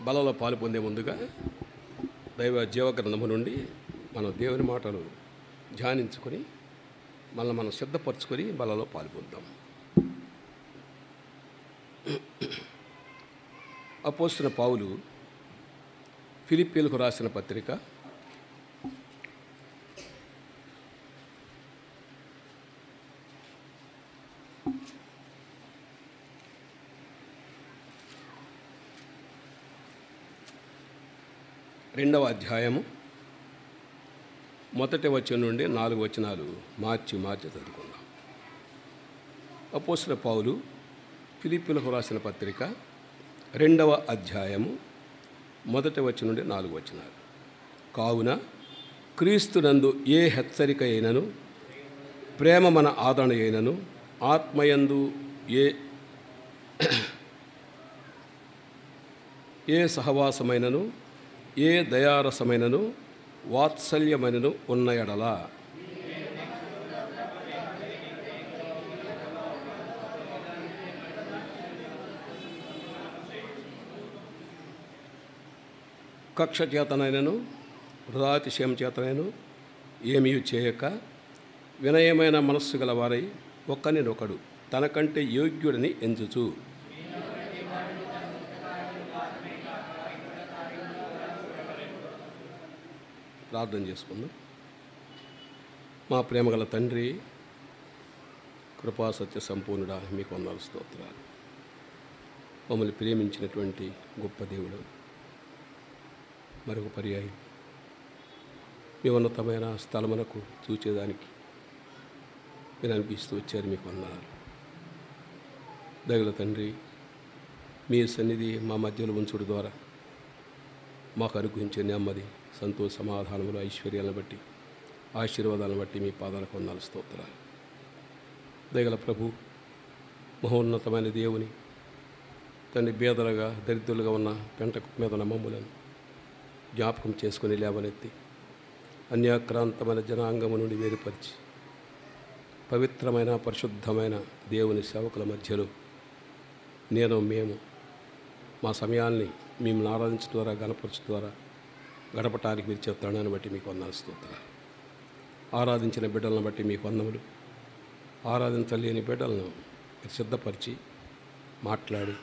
బలలో పాలు పొందే ముందుగా దైవ జీవగ్రంథము నుండి మనం దేవుని మాటలు ధ్యానించుకొని మనం సిద్ధపరచుకొని బలలో పాలు పొందాం. అపోస్తలుడైన పౌలు ఫిలిప్పీలకు రాసిన పత్రిక 2వ అధ్యాయము మొదటి వచనం నుండి 4 వచనాలు మార్చి చదువుకుందాం. అపోస్తలుడైన పౌలు ఫిలిప్పీలకు రాసిన పత్రిక 2వ అధ్యాయము మొదటి వచనం నుండి 4 వచనాలు. కావున క్రీస్తునందు ఏ హెచ్చరిక అయినను, ప్రేమ మన ఆదరణ అయినను, ఆత్మయందు ఏ సహవాసమైనను, ఏ దయారసమైనను, వాత్సల్యమైనను ఉన్న ఎడల కక్ష చేతనైనను హృదాతిశయం చేతనైనను ఏమీ చేయక వినయమైన మనస్సు గల వారై ఒకరినొకడు తనకంటే యోగ్యుడిని ఎంచుచు ప్రార్థన చేసుకుందాం. మా ప్రేమగల తండ్రి, కృపా సత్య సంపూర్ణుడా, మీకు వందనాలు, స్తోత్రాలు. మమ్మల్ని ప్రేమించినటువంటి గొప్ప దేవుడు, మరొక పర్యాయం మీ ఉన్నతమైన స్థలమునకు చూచేదానికి మీరు అనిపిస్తూ వచ్చారు. మీకు వందనాలు. దయగల తండ్రి, మీ సన్నిధి మా మధ్యలో ఉంచుడు ద్వారా మాకు అనుగ్రహించే నెమ్మది, సంతోష, సమాధానములు, ఐశ్వర్యాలను బట్టి, ఆశీర్వాదాలను బట్టి మీ పాదాలకు వందనాలు, స్తోత్రాలు. దయగల ప్రభు, మహోన్నతమైన దేవుని తండ్రి, బేదలుగా దరిద్రులుగా ఉన్న పెంట మీద ఉన్న మమ్ములను జ్ఞాపకం చేసుకుని లేవనెత్తి అన్యాక్రాంతమైన జనాంగము నుండి వేరుపరిచి పవిత్రమైన పరిశుద్ధమైన దేవుని సేవకుల మధ్యలో మేము మా సమయాల్ని మిమ్మల్ని ఆరాధించడం ద్వారా, గణపరచడం ద్వారా గడపటానికి మీరు చెప్తాడని బట్టి మీకు వందనాలు, స్తోత్రాలు. ఆరాధించిన బిడ్డలను బట్టి మీకు వందములు. ఆరాధించలేని బిడ్డలను మీరు సిద్ధపరిచి మాట్లాడి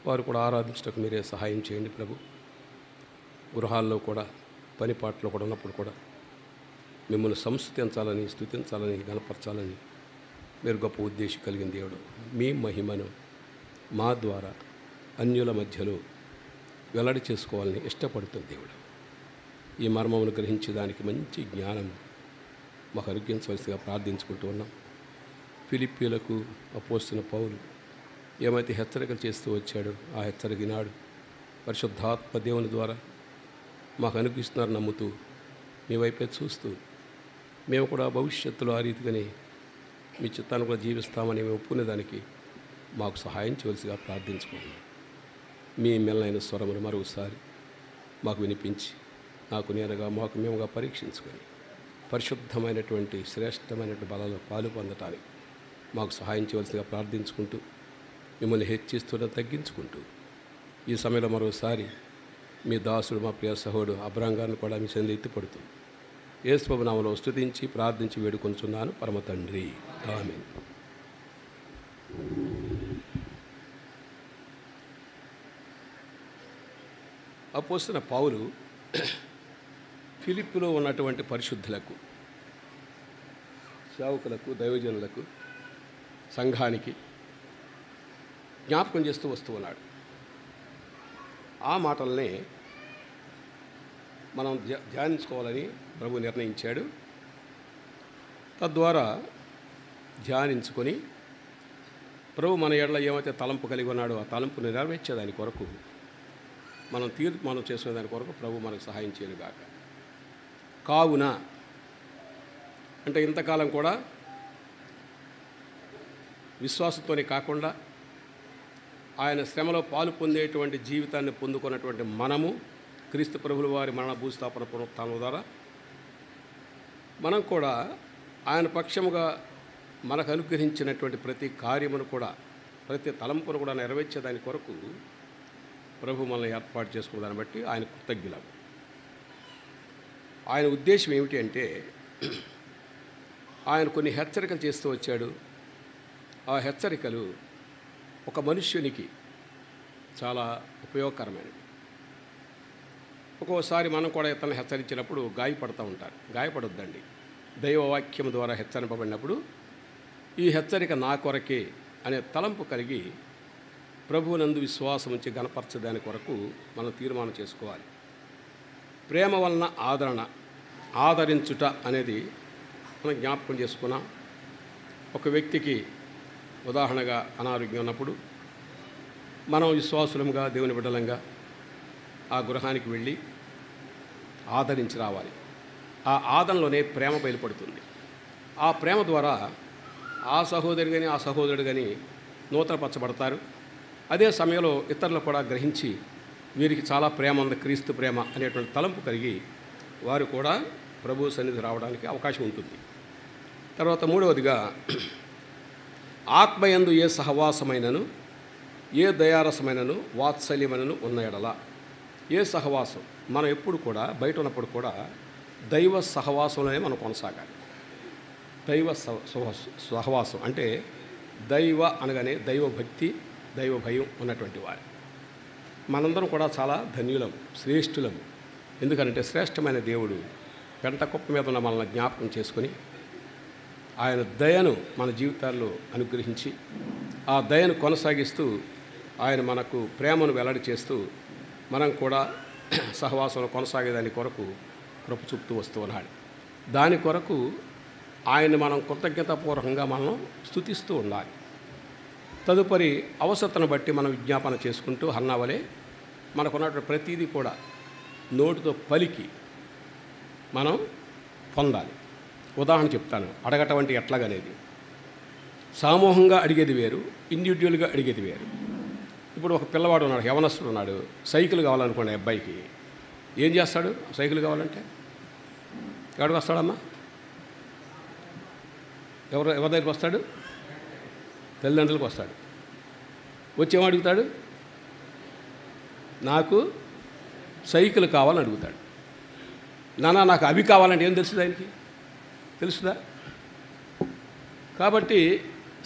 వారు కూడా ఆరాధించడానికి మీరే సహాయం చేయండి ప్రభు. గృహాల్లో కూడా, పనిపాట్లో కూడా ఉన్నప్పుడు కూడా మిమ్మల్ని సంస్తుతించాలని, స్తుతించాలని, గణపరచాలని మీరు గొప్ప ఉద్దేశం కలిగిన దేవుడు. మీ మహిమను మా ద్వారా అన్యుల మధ్యలో వెల్లడి చేసుకోవాలని ఇష్టపడుతున్న దేవుడు. ఈ మర్మమును గ్రహించేదానికి మంచి జ్ఞానం మాకు అనుగ్రహించవలసిగా ప్రార్థించుకుంటూ ఉన్నాం. ఫిలిప్పీలకు అపోస్తలుడైన పౌలు ఏమైతే హెచ్చరికలు చేస్తూ వచ్చాడో ఆ హెచ్చరిక నాడు పరిశుద్ధాత్మ దేవుని ద్వారా మాకు అనుగ్రహిస్తున్నారు నమ్ముతూ, మీ వైపే చూస్తూ మేము కూడా భవిష్యత్తులో ఆ రీతిగానే మీ చిత్తాన్ని కూడా జీవిస్తామని మేము ఒప్పుకునేదానికి మాకు సహాయం చేయవలసిగా ప్రార్థించుకుంటున్నాం. మీ మెల్లైన స్వరమును మరోసారి మాకు వినిపించి నాకు నేరుగా మాకు మేముగా పరీక్షించుకొని పరిశుద్ధమైనటువంటి శ్రేష్టమైనటువంటి బలలో పాలు పొందటానికి మాకు సహాయం చేయవలసిగా ప్రార్థించుకుంటూ, మిమ్మల్ని హెచ్చిస్తూ తగ్గించుకుంటూ ఈ సమయంలో మరోసారి మీ దాసుడు, మా ప్రియ సహోడు అబ్రాంగాన్ని కూడా మీ చెంది ఎత్తిపడుతూ యేసు నామములో స్తుతించి ప్రార్థించి వేడుకొనుచున్నాను పరమ తండ్రి, ఆమేన్. అపోస్తలుడైన పౌలు ఫిలిప్పీలో ఉన్నటువంటి పరిశుద్ధులకు, సేవకులకు, దైవజనులకు, సంఘానికి జ్ఞాపకం చేస్తూ వస్తూ ఉన్నాడు. ఆ మాటల్ని మనం ధ్యానించుకోవాలని ప్రభు నిర్ణయించాడు. తద్వారా ధ్యానించుకొని ప్రభు మన ఎడల ఏమైతే తలంపు కలిగి ఉన్నాడో ఆ తలంపు నెరవేర్చేదాని కొరకు మనం చేసుకునేదాని కొరకు ప్రభు మనకు సహాయం చేయనుగాక. కావున అంటే ఇంతకాలం కూడా విశ్వాసంతోనే కాకుండా ఆయన శ్రమలో పాలు పొందేటువంటి జీవితాన్ని పొందుకున్నటువంటి మనము, క్రీస్తు ప్రభుల వారి మరణ, భూస్థాపన, పునరుత్థానం ద్వారా మనం కూడా ఆయన పక్షముగా మనకు అనుగ్రహించినటువంటి ప్రతి కార్యమును కూడా, ప్రతి తలంపును కూడా నెరవేర్చేదాని కొరకు ప్రభు మనల్ని ఏర్పాటు చేసుకున్న దాన్ని బట్టి ఆయన కృతజ్ఞులం. ఆయన ఉద్దేశం ఏమిటి అంటే ఆయన కొన్ని హెచ్చరికలు చేస్తూ వచ్చాడు. ఆ హెచ్చరికలు ఒక మనుష్యునికి చాలా ఉపయోగకరమైనవి. ఒక్కోసారి మనం కూడా ఇతరులను హెచ్చరించినప్పుడు గాయపడుతూ ఉంటారు. గాయపడొద్దండి. దైవవాక్యం ద్వారా హెచ్చరింపబడినప్పుడు ఈ హెచ్చరిక నా కొరకే అనే తలంపు కలిగి ప్రభువునందు విశ్వాసం ఉంచి గణపరచదాని కొరకు మనం తీర్మానం చేసుకోవాలి. ప్రేమ వలన ఆదరించుట అనేది మనం జ్ఞాపకం చేసుకున్నాం. ఒక వ్యక్తికి ఉదాహరణగా అనారోగ్యం ఉన్నప్పుడు మనం విశ్వాసులంగా దేవుని బిడ్డలంగా ఆ గృహానికి వెళ్ళి ఆదరించి రావాలి. ఆ ఆదరణలోనే ప్రేమ బయలుపడుతుంది. ఆ ప్రేమ ద్వారా ఆ సహోదరి కానీ ఆ సహోదరుడు కానీ నూతనపరచబడతారు. అదే సమయంలో ఇతరులు కూడా గ్రహించి వీరికి చాలా ప్రేమ ఉంది, క్రీస్తు ప్రేమ అనేటువంటి తలంపు కలిగి వారు కూడా ప్రభు సన్నిధి రావడానికి అవకాశం ఉంటుంది. తర్వాత మూడవదిగా, ఆత్మయందు ఏ సహవాసమైనను ఏ దయారసమైనను వాత్సల్యమైనను ఉన్న ఎడల. ఏ సహవాసం, మనం ఎప్పుడు కూడా బయట ఉన్నప్పుడు కూడా దైవ సహవాసంలోనే మనం కొనసాగాలి. దైవ సహవాసం అంటే దైవ అనగానే దైవ భక్తి, దైవ భయం ఉన్నటువంటి వారు. మనందరం కూడా చాలా ధన్యులం, శ్రేష్ఠులం. ఎందుకంటే శ్రేష్టమైన దేవుడు పెంట కుప్ప మీద ఉన్న మనల్ని జ్ఞాపకం చేసుకొని ఆయన దయను మన జీవితాల్లో అనుగ్రహించి ఆ దయను కొనసాగిస్తూ ఆయన మనకు ప్రేమను వెల్లడి చేస్తూ మనం కూడా సహవాసంలో కొనసాగేదాని కొరకు కృప చూపుతూ వస్తూ ఉన్నాడు. దాని కొరకు ఆయన మనం కృతజ్ఞతాపూర్వకంగా మనం స్తుతిస్తూ ఉండాలి. తదుపరి అవసరతను బట్టి మనం విజ్ఞాపన చేసుకుంటూ హన్నావలే మనకున్నటువంటి ప్రతీదీ కూడా నోటితో పలికి మనం పొందాలి. ఉదాహరణ చెప్తాను. అడగటం అంటే ఎట్లాగనేది. సమూహంగా అడిగేది వేరు, ఇండివిజువల్గా అడిగేది వేరు. ఇప్పుడు ఒక పిల్లవాడు ఉన్నాడు, యవనస్తుడు ఉన్నాడు, సైకిల్ కావాలనుకోండి. అబ్బాయికి ఏం చేస్తాడు? సైకిల్ కావాలంటే ఎక్కడికి వస్తాడమ్మా? ఎవరి దగ్గరికి వస్తాడు? తల్లిదండ్రులకు వస్తాడు. వచ్చి ఏమడుగుతాడు? నాకు సైకిల్ కావాలని అడుగుతాడు. నాన్న నాకు అవి కావాలంటే ఏం తెలుస్తుంది? ఆయనకి తెలుసుదా? కాబట్టి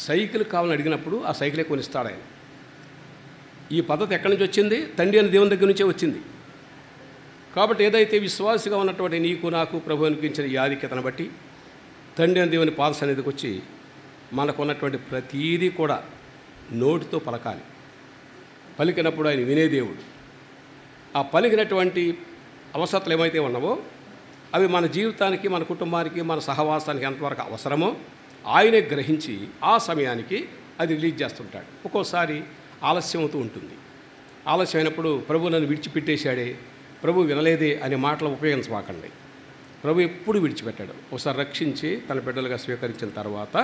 సైకిల్ కావాలని అడిగినప్పుడు ఆ సైకిలే కొనిస్తాడు ఆయన. ఈ పద్ధతి ఎక్కడి నుంచి వచ్చింది? తండ్రి అని దేవుని దగ్గర నుంచే వచ్చింది. కాబట్టి ఏదైతే విశ్వాసిగా ఉన్నటువంటి నీకు నాకు ప్రభు అనిపించిన ఈ ఆధిక్యతను బట్టి తండ్రి అని దేవుని పాద సన్నిధికి వచ్చి మనకున్నటువంటి ప్రతీదీ కూడా నోటితో పలకాలి. పలికినప్పుడు ఆయన వినే దేవుడు. ఆ పలికినటువంటి అవసరతలు ఏమైతే ఉన్నావో అవి మన జీవితానికి, మన కుటుంబానికి, మన సహవాసానికి ఎంతవరకు అవసరమో ఆయనే గ్రహించి ఆ సమయానికి అది రిలీజ్ చేస్తుంటాడు. ఒక్కోసారి ఆలస్యం అవుతూ ఉంటుంది. ఆలస్యం అయినప్పుడు ప్రభు నన్ను విడిచిపెట్టేశాడే, ప్రభు వినలేదే అనే మాటలు ఉపయోగించమాకండి. ప్రభు ఎప్పుడు విడిచిపెట్టాడు. ఒకసారి రక్షించి తన బిడ్డలుగా స్వీకరించిన తర్వాత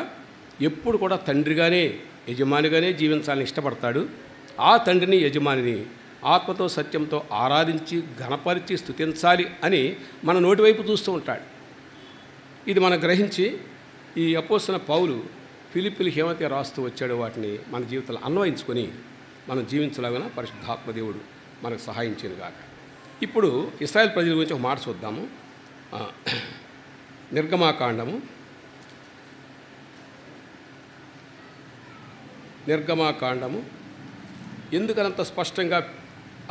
ఎప్పుడు కూడా తండ్రిగానే, యజమానిగానే జీవించాలని ఇష్టపడతాడు. ఆ తండ్రిని, యజమానిని ఆత్మతో సత్యంతో ఆరాధించి ఘనపరిచి స్తుతించాలి అని మన నోటి వైపు చూస్తూ ఉంటాడు. ఇది మనం గ్రహించి ఈ అపోస్తలుడైన పౌలు ఫిలిప్పీయులకు ఏమైతే రాస్తూ వచ్చాడో వాటిని మన జీవితంలో అన్వయించుకొని మనం జీవించలాగిన పరిశుద్ధాత్మ దేవుడు మనకు సహాయం చేయనుగాక. ఇప్పుడు ఇశ్రాయేలు ప్రజల గురించి ఒక మాట చూద్దాము. నిర్గమాకాండము ఎందుకనంత స్పష్టంగా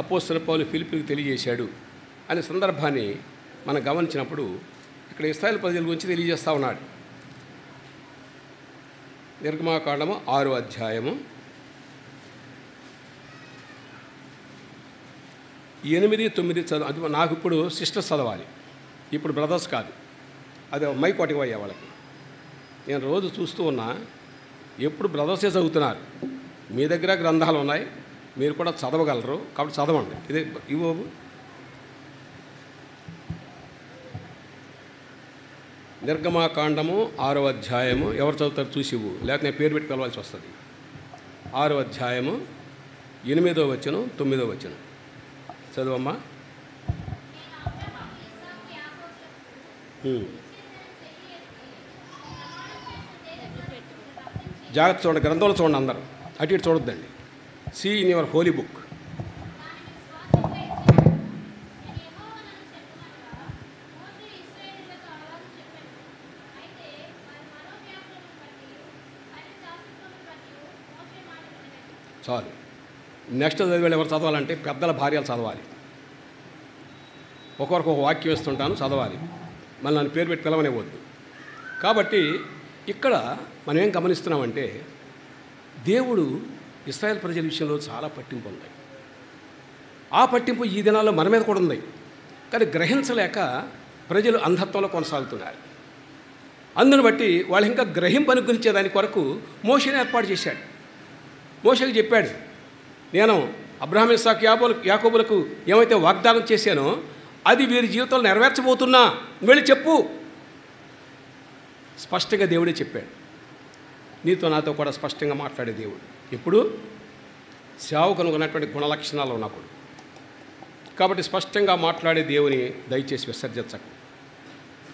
అపోస్తలుడైన పౌలు ఫిలిప్పీయులకు తెలియజేశాడు అనే సందర్భాన్ని మనం గమనించినప్పుడు ఇక్కడ ఇశ్రాయేలు ప్రజల గురించి తెలియజేస్తూ ఉన్నాడు. నిర్గమాకాండము 6వ అధ్యాయము 8, 9 చదువు. అది నాకు ఇప్పుడు సిస్టర్స్ చదవాలి, ఇప్పుడు బ్రదర్స్ కాదు. అది మైక్ ఒకటి పోయే వాళ్ళకి. నేను రోజు చూస్తూ ఉన్నా, ఎప్పుడు బ్రదర్సే చదువుతున్నారు. మీ దగ్గర గ్రంథాలు ఉన్నాయి, మీరు కూడా చదవగలరు, కాబట్టి చదవండి. ఇదే ఇవ్వు. నిర్గమాకాండము 6వ అధ్యాయము. ఎవరు చదువుతారు చూసి ఇవ్వు, లేకపోతే నేను పేరు పెట్టి పిలవాల్సి వస్తుంది. 6వ అధ్యాయము 8వ వచనం 9వ వచనం చదువమ్మా. జాగ్రత్త చూడండి, గ్రంథంలో చూడండి అందరూ, అటు ఇటు చూడొద్దండి. See in your holy book. చాలు. నెక్స్ట్ చదివేళ్ళు ఎవరు చదవాలంటే పెద్దల భార్యలు చదవాలి. ఒకరికి ఒక వాక్యం ఇస్తుంటాను, చదవాలి. మళ్ళీ నన్ను పేరు పెట్టి పిలవనివ్వద్దు. కాబట్టి ఇక్కడ మనం ఏం గమనిస్తున్నామంటే దేవుడు ఇశ్రాయేల్ ప్రజల విషయంలో చాలా పట్టింపు ఉంది. ఆ పట్టింపు ఈ దినాల్లో మన మీద కూడా ఉంది. కానీ గ్రహించలేక ప్రజలు అంధత్వంలో కొనసాగుతున్నారు. అందును బట్టి వాళ్ళు ఇంకా గ్రహింపు అనుగ్రహించేదాని కొరకు మోషేని ఏర్పాటు చేశాడు. మోషేకి చెప్పాడు, నేను అబ్రహాం, ఇస్సాకు, యాకోబులకు ఏమైతే వాగ్దానం చేశానో అది వీరి జీవితంలో నెరవేర్చబోతున్నా, వెళ్ళి చెప్పు. స్పష్టంగా దేవుడే చెప్పాడు. నీతో నాతో కూడా స్పష్టంగా మాట్లాడే దేవుడు ఎప్పుడు సేవకును ఉన్నటువంటి గుణలక్షణాలు ఉన్నప్పుడు. కాబట్టి స్పష్టంగా మాట్లాడే దేవుని దయచేసి విసర్జించకు.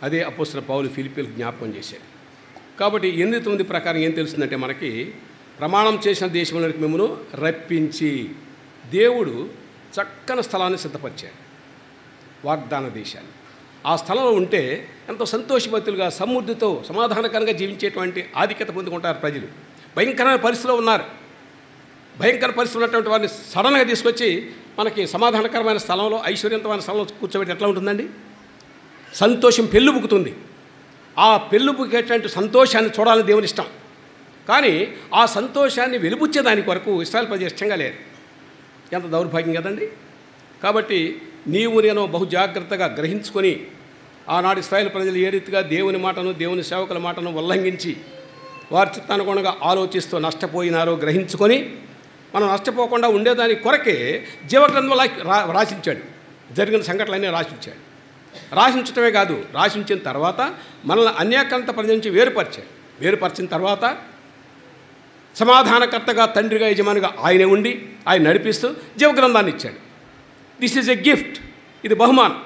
అదే అపోస్తలుడైన పౌలు ఫిలిప్పీలకు జ్ఞాపకం చేశాడు. కాబట్టి 8:9 ప్రకారం ఏం తెలుస్తుందంటే మనకి ప్రమాణం చేసిన దేశంలోకి మిమ్మల్ని రప్పించి దేవుడు చక్కని స్థలాన్ని సిద్ధపరిచాడు, వాగ్దాన దేశాన్ని. ఆ స్థలంలో ఉంటే ఎంతో సంతోషభక్తులుగా సమృద్ధితో సమాధానకరంగా జీవించేటువంటి ఆధిక్యత పొందుకుంటారు ప్రజలు. భయంకరమైన పరిస్థితిలో ఉన్నారు. భయంకర పరిస్థితులు ఉన్నటువంటి వారిని సడన్గా తీసుకొచ్చి మనకి సమాధానకరమైన స్థలంలో, ఐశ్వర్యవంతమైన స్థలంలో కూర్చోబెట్టి ఎట్లా ఉంటుందండి? సంతోషం పెళ్ళుబుకుతుంది. ఆ పెళ్ళుబుకేటువంటి సంతోషాన్ని చూడాలని దేవుని ఇష్టం. కానీ ఆ సంతోషాన్ని వెలుబుచ్చేదాని కొరకు ఇశ్రాయేల్ ప్రజలు ఇష్టంగా లేరు. ఎంత దౌర్భాగ్యం కదండి. కాబట్టి నీవు నేను బహు జాగ్రత్తగా గ్రహించుకొని ఆనాడు ఇశ్రాయేల్ ప్రజలు ఏ రీతిగా దేవుని మాటను, దేవుని సేవకుల మాటను ఉల్లంఘించి వారి చిత్తానుగుణంగా ఆలోచిస్తూ నష్టపోయినారో గ్రహించుకొని మనం నష్టపోకుండా ఉండేదాని కొరకే జీవగ్రంథంలో రాసించాడు. జరిగిన సంఘటనలన్నీ రాసించాడు. రాసించటమే కాదు, రాసించిన తర్వాత మనల్ని అన్యాక్రాంత ప్రజల నుంచి వేరుపరిచాడు. వేరుపరిచిన తర్వాత సమాధానకర్తగా, తండ్రిగా, యజమానిగా ఆయనే ఉండి ఆయన నడిపిస్తూ జీవగ్రంథాన్ని ఇచ్చాడు. This is a gift. ఇది బహుమానం.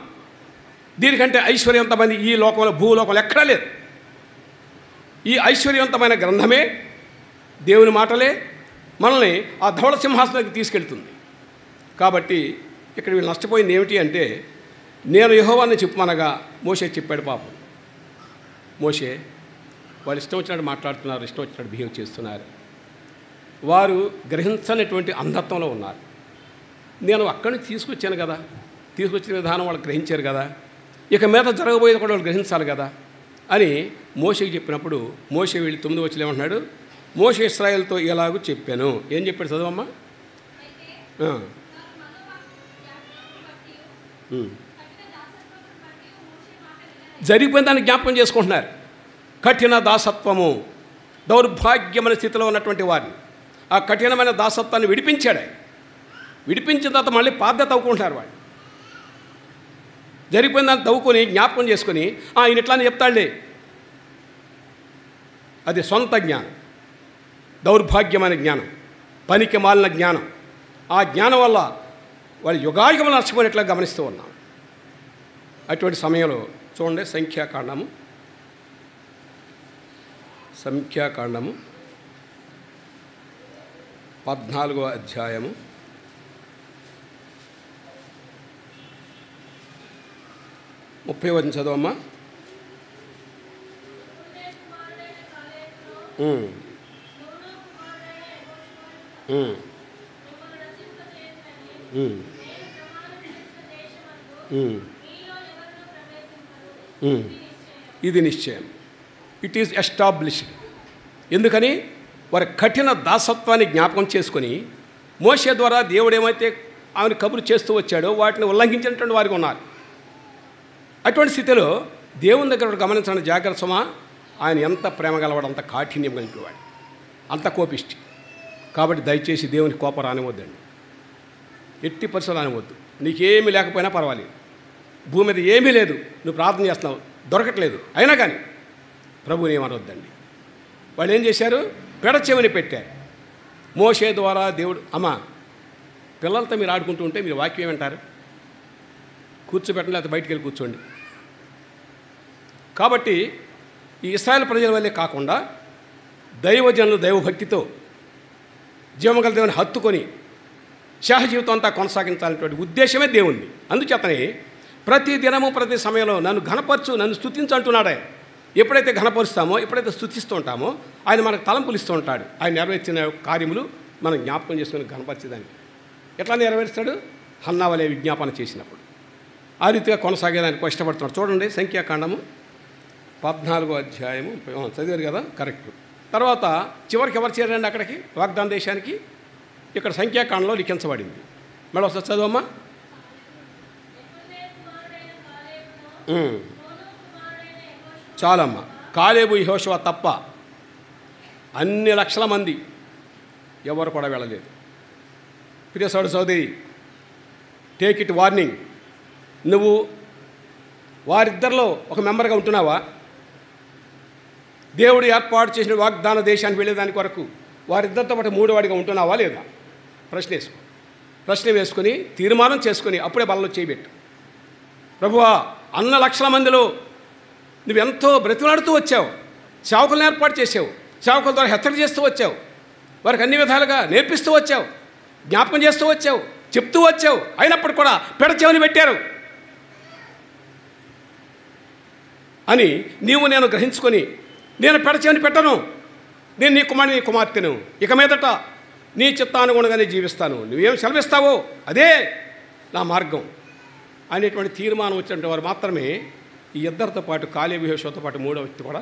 దీనికంటే ఐశ్వర్యవంతమైన ఈ లోకంలో, భూలోకంలో ఎక్కడా లేదు. ఈ ఐశ్వర్యవంతమైన గ్రంథమే, దేవుని మాటలే మనల్ని ఆ ధవళ సింహాసనానికి తీసుకెళ్తుంది. కాబట్టి ఇక్కడ వీళ్ళు నష్టపోయింది ఏమిటి అంటే, నేను యెహోవాని చెప్పమనగా మోషే చెప్పాడు. పాపం మోషే వాళ్ళు ఇష్టం వచ్చినట్టు మాట్లాడుతున్నారు, ఇష్టం వచ్చినట్టు బిహేవ్ చేస్తున్నారు. వారు గ్రహించనటువంటి అంధత్వంలో ఉన్నారు. నేను అక్కడి నుంచి తీసుకొచ్చాను కదా, తీసుకొచ్చిన విధానం వాళ్ళు గ్రహించారు కదా, ఇక మీద జరగబోయేది కూడా వాళ్ళు గ్రహించాలి కదా అని మోషేకి చెప్పినప్పుడు మోషే వెళ్ళి 9 వచ్చి ఏమంటున్నాడు? మోషే ఇశ్రాయేలుతో ఎలాగూ చెప్పాను. ఏం చెప్పాడు? చదవమ్మా. జరిగిపోయిన దాన్ని జ్ఞాపకం చేసుకుంటున్నారు. కఠిన దాసత్వము, దౌర్భాగ్యమైన స్థితిలో ఉన్నటువంటి వారిని ఆ కఠినమైన దాసత్వాన్ని విడిపించాడు. విడిపించిన తర్వాత మళ్ళీ పాత తవ్వుకుంటున్నారు వాళ్ళు. జరిగిపోయిన దాన్ని తవ్వుకొని జ్ఞాపకం చేసుకొని ఈయన ఇట్లా అని చెప్తాడులే. అది సొంత జ్ఞానం, దౌర్భాగ్యమైన జ్ఞానం, పనికి మాలిన జ్ఞానం. ఆ జ్ఞానం వల్ల వాళ్ళు యుగాయుగములు నష్టపోయినట్లుగా గమనిస్తూ ఉన్నాం. అటువంటి సమయంలో చూడండి, సంఖ్యాకాండము 14వ అధ్యాయము 30వ వచనం చదవమ్మా. ఇది నిశ్చయం. It is established. ఎందుకని? వారి కఠిన దాసత్వాన్ని జ్ఞాపకం చేసుకొని మోషే ద్వారా దేవుడు ఏమైతే ఆమెను కబురు చేస్తూ వచ్చాడో వాటిని ఉల్లంఘించినటువంటి వారికి ఉన్నారు. అటువంటి స్థితిలో దేవుని దగ్గర గమనించండి, జాగ్రత్త సుమా. ఆయన ఎంత ప్రేమ గలవాడు, అంత కాఠిన్యం కలిగినవాడు, అంత కోపిష్టి. కాబట్టి దయచేసి దేవుని కోపం రానివద్దండి. ఎట్టి పరిస్థితులు రానివద్దు. నీకేమీ లేకపోయినా పర్వాలేదు, భూమి మీద ఏమీ లేదు, నువ్వు ప్రార్థన చేస్తున్నావు, దొరకట్లేదు, అయినా కానీ ప్రభువుని ఏమనొద్దండి. వాళ్ళు ఏం చేశారు? పెడచెవిని పెట్టారు. మోషే ద్వారా దేవుడు, అమ్మా పిల్లలతో మీరు ఆడుకుంటూ ఉంటే మీరు వాక్యం ఏమంటారు? కూర్చోబెట్టండి, లేకపోతే బయటికి వెళ్ళి కూర్చోండి. కాబట్టి ఈ ఇశ్రాయేలు ప్రజల వల్లే కాకుండా దైవజనులు దైవభక్తితో జీవమగల దేవుని హత్తుకొని శాహ జీవితం అంతా కొనసాగించాలనేటువంటి ఉద్దేశమే దేవుణ్ణి. అందుచేతనే ప్రతి దినము ప్రతి సమయంలో నన్ను ఘనపరచు, నన్ను స్తుతించు అంటున్నాడు ఆయన. ఎప్పుడైతే ఘనపరుస్తామో, ఎప్పుడైతే స్తుతిస్తూ ఉంటామో ఆయన మనకు తలంపులు ఇస్తూ ఉంటాడు. ఆయన నెరవేర్చిన కార్యములు మనం జ్ఞాపకం చేసుకుని కనపరిచేదానికి ఎట్లా నెరవేరుస్తాడు? హన్నా వలె విజ్ఞాపన చేసినప్పుడు ఆ రీతిగా కొనసాగేదానికి ఇష్టపడుతున్నాడు. చూడండి సంఖ్యాకాండము 14వ అధ్యాయము చదివారు కదా, కరెక్ట్. తర్వాత చివరికి ఎవరు చేరండి అక్కడికి, వాగ్దాన దేశానికి? ఇక్కడ సంఖ్యాకాండంలో లిఖించబడింది. మళ్ళీ ఒకసారి చదవమ్మా. చాలమ్మా. కాలేబు యెహోషువ తప్ప అన్ని లక్షల మంది ఎవరు కూడా వెళ్ళలేదు. ప్రియ సోదరి, టేక్ ఇట్ వార్నింగ్. నువ్వు వారిద్దరిలో ఒక మెంబర్గా ఉంటున్నావా? దేవుడు ఏర్పాటు చేసిన వాగ్దాన దేశానికి వెళ్ళేదానికి వరకు వారిద్దరితో పాటు మూడోవాడిగా ఉంటున్నావా లేదా? ప్రశ్న వేసుకొని తీర్మానం చేసుకొని అప్పుడే బలలో చేయబెట్టు. ప్రభువా, అన్న లక్షల మందిలో నువ్వెంతో బ్రతిలాడుతూ వచ్చావు, సేవకులను ఏర్పాటు చేసావు, సేవకుల ద్వారా హెచ్చరిక చేస్తూ వచ్చావు, వారికి అన్ని విధాలుగా నేర్పిస్తూ వచ్చావు, జ్ఞాపకం చేస్తూ వచ్చావు, చెప్తూ వచ్చావు. అయినప్పుడు కూడా పెడచెవిని పెట్టారు అని నీవు నేను గ్రహించుకొని, నేను పెడచెవిని పెట్టను, నేను నీ కుమారుని నీ కుమార్తెను, ఇక మీదట నీ చిత్తానుగుణంగానే జీవిస్తాను, నువ్వేం సెలవిస్తావో అదే నా మార్గం అనేటువంటి తీర్మానం వచ్చినటువంటి వారు మాత్రమే ఈ ఇద్దరితో పాటు కాలేబు యెహోషువతో పాటు మూడో వ్యక్తి కూడా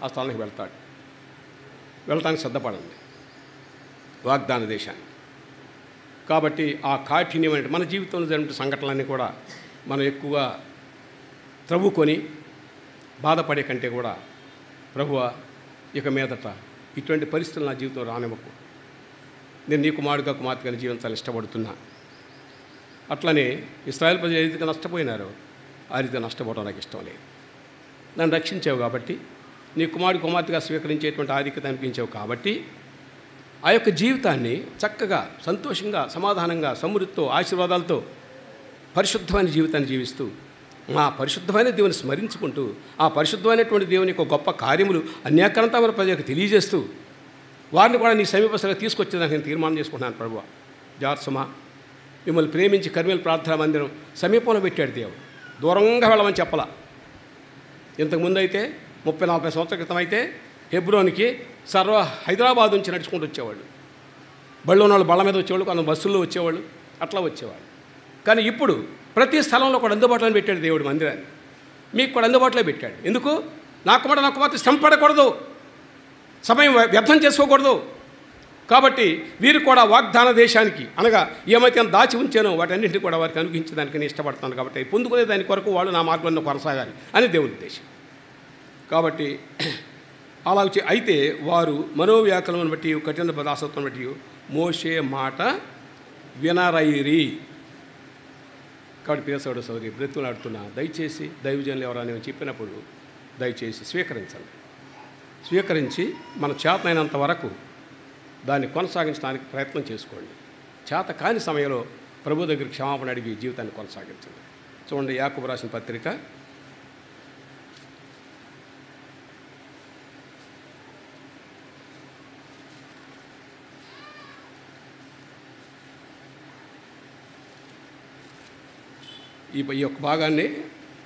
ఆ స్థానానికి వెళ్ళటానికి సిద్ధపడండి వాగ్దాన దేశాన్ని. కాబట్టి ఆ కాఠిన్యమైన మన జీవితంలో జరిగిన సంఘటనలన్నీ కూడా మనం ఎక్కువగా త్రవ్వుకొని బాధపడే కంటే కూడా, ప్రభువా ఇక మీదట ఇటువంటి పరిస్థితులు నా జీవితంలో రానివ్వకు, నేను నీ కుమారుడిగా కుమార్తెగా జీవించాలని ఇష్టపడుతున్నా. అట్లనే ఇశ్రాయేలు ప్రజలు ఏ రీతిగా నష్టపోయినారో ఆ రీతిగా నష్టపోవడం నాకు ఇష్టం లేదు. నన్ను రక్షించావు కాబట్టి, నీ కుమారుడు కుమార్తెగా స్వీకరించేటువంటి ఆధిక్యత అనిపించావు కాబట్టి, ఆ యొక్క జీవితాన్ని చక్కగా సంతోషంగా సమాధానంగా సమృద్ధితో ఆశీర్వాదాలతో పరిశుద్ధమైన జీవితాన్ని జీవిస్తూ ఆ పరిశుద్ధమైన దేవుని స్మరించుకుంటూ ఆ పరిశుద్ధమైనటువంటి దేవుని యొక్క గొప్ప కార్యములు అన్యాక్రాంతమైన ప్రజలకు తెలియజేస్తూ వారిని కూడా నీ సమీపస్థగా తీసుకొచ్చేదానికి నేను తీర్మానం చేసుకుంటున్నాను. ప్రభువా జార్సమా, మిమ్మల్ని ప్రేమించి కర్మేలు ప్రార్థనా మందిరం సమీపంలో పెట్టాడు దేవుడు, దూరంగా వెళ్ళమని చెప్పలా. ఇంతకుముందు అయితే 30-40 సంవత్సరాల క్రితం అయితే హెబ్రోన్కి హైదరాబాద్ నుంచి నడుచుకుంటూ వచ్చేవాళ్ళు, బళ్ళు ఉన్న వాళ్ళు బళ్ళ మీద వచ్చేవాళ్ళు, కొంత బస్సుల్లో వచ్చేవాళ్ళు, అట్లా వచ్చేవాళ్ళు. కానీ ఇప్పుడు ప్రతి స్థలంలో కూడా అందుబాటులో పెట్టాడు దేవుడు మందిరాన్ని, మీకు కూడా అందుబాటులో పెట్టాడు. ఎందుకు? నా కుమార్తె శ్రమ పడకూడదు, సమయం వ్యర్థం చేసుకోకూడదు. కాబట్టి వీరు కూడా వాగ్దాన దేశానికి అనగా ఏమైతే దాచి ఉంచానో వాటన్నింటినీ కూడా వారికి అనుగ్రహించడానికి నేను ఇష్టపడతాను. కాబట్టి పొందుకునే దాని కొరకు వాళ్ళు నా మార్గంలో కొనసాగాలి అని దేవుని ఉద్దేశం. కాబట్టి అలా అయితే వారు మనోవ్యాకులను బట్టి కఠిన దాసత్వం బట్టి మోషే మాట వినరైరి. కాబట్టి ప్రియ సోదరి బ్రతులాడుతున్నా దయచేసి దైవజనులు ఎవరైనా చెప్పినప్పుడు దయచేసి స్వీకరించి మన చేతనైనంత వరకు దాన్ని కొనసాగించడానికి ప్రయత్నం చేసుకోండి. చేత కాని సమయంలో ప్రభు దగ్గర క్షమాపణ అడిగి జీవితాన్ని కొనసాగించండి. చూడండి యాకోబు రాసిన పత్రిక 1 ఈ యొక్క భాగాన్ని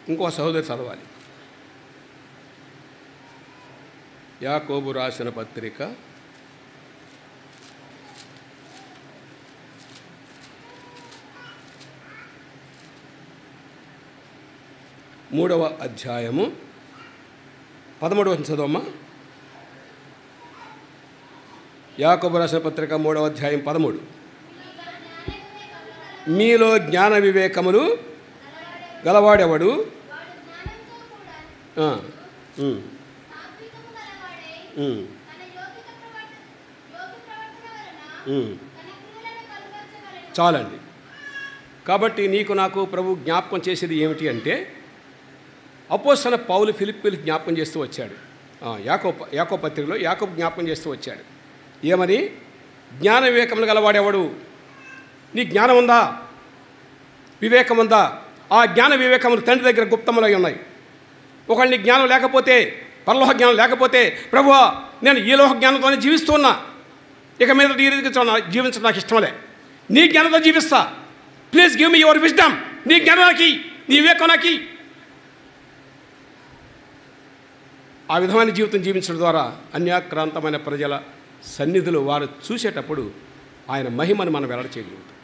ఇంకో సహోదరి చదవాలి. యాకోబు రాసిన పత్రిక 3వ అధ్యాయము 13వ వచనం చదవమ్మా. యాకోబు రాసిన పత్రిక 3వ అధ్యాయం 13. మీలో జ్ఞాన వివేకములు గలవాడెవడు, చాలండి. కాబట్టి నీకు నాకు ప్రభు జ్ఞాపకం చేసేది ఏమిటి అంటే, అపోస్తలుడైన పౌలు ఫిలిప్పీలకు జ్ఞాపకం చేస్తూ వచ్చాడు. యాకోబు పత్రికలో యాకోబు జ్ఞాపకం చేస్తూ వచ్చాడు. ఏమని? జ్ఞాన వివేకములు గలవాడెవడు. నీ జ్ఞానం ఉందా, వివేకం ఉందా? ఆ జ్ఞాన వివేకములు తండ్రి దగ్గర గుప్తములై ఉన్నాయి. ఒకవేళ నీ జ్ఞానం లేకపోతే, పరలోక జ్ఞానం లేకపోతే, ప్రభువా నేను ఈ లోక జ్ఞానంతోనే జీవిస్తున్నా, ఇక మీద ఈ రీతిగా జీవించడం నాకు ఇష్టంలే, నీ జ్ఞానంతో జీవిస్తా, please give me your wisdom. నీ జ్ఞానం నాకి, నీ వివేకం నాకి. ఆ విధమైన జీవితం జీవించడం ద్వారా అన్యాక్రాంతమైన ప్రజల సన్నిధిలో వారు చూసేటప్పుడు ఆయన మహిమను మనం వెల్లడి చేయగలుగుతాం.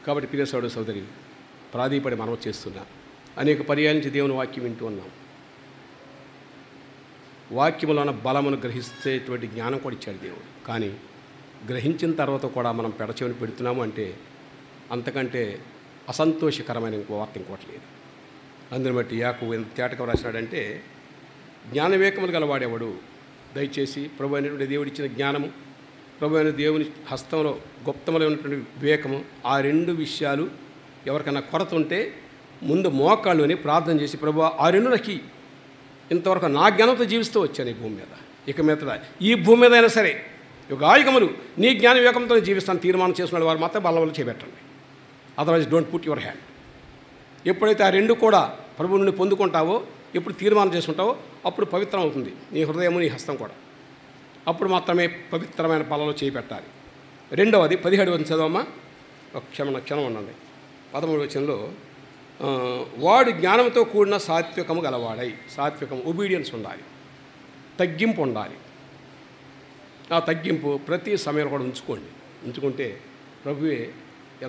కాబట్టి ప్రియ సోదర సోదరి, ప్రాధీపడి మనం చేస్తున్నా అనేక పర్యాయాల నుంచి దేవుని వాక్యం వింటూ ఉన్నాం. వాక్యములోన బలమును గ్రహిస్తేటువంటి జ్ఞానం కూడా ఇచ్చాడు దేవుడు. కానీ గ్రహించిన తర్వాత కూడా మనం పెడచెవిని పెడుతున్నాము అంటే అంతకంటే అసంతోషకరమైన వార్త ఇంకోటి లేదు. అందుని బట్టి యాకోబు ఎంత తేటగా రాసినాడంటే, జ్ఞాన వివేకములు గలవాడేవాడు దయచేసి ప్రభు అయినటువంటి దేవుడిచ్చిన జ్ఞానము, ప్రభు అయిన దేవుని హస్తంలో గుప్తములో ఉన్నటువంటి వివేకము, ఆ రెండు విషయాలు ఎవరికైనా కొరత ఉంటే ముందు మోకాళ్ళుని ప్రార్థన చేసి, ప్రభు ఆ రెండు నాకు ఇంతవరకు నా జ్ఞానంతో జీవిస్తూ వచ్చాను ఈ భూమి మీద, ఇక మీద ఈ భూమి మీద అయినా సరే యుగాయుగములు నీ జ్ఞాన వివేకంతో జీవిస్తాను తీర్మానం చేసుకున్న వారు మాత్రం బలవలు చేపెట్టండి. Otherwise don't put your hand. ఎప్పుడైతే ఆ రెండు కూడా ప్రభు నుండి పొందుకుంటావో, ఎప్పుడు తీర్మానం చేసుకుంటావో అప్పుడు పవిత్రం అవుతుంది నీ హృదయము, నీ హస్తం కూడా. అప్పుడు మాత్రమే పవిత్రమైన బలలో చేపెట్టాలి. రెండవది 17వ చదవమ్మా, ఒక క్షణం ఉండండి. 13వ వచనంలో వాడు జ్ఞానంతో కూడిన సాత్వికము గలవాడై, సాత్వికం ఒబీడియన్స్ ఉండాలి, తగ్గింపు ఉండాలి. ఆ తగ్గింపు ప్రతి సమయంలో కూడా ఉంచుకుంటే ప్రభువే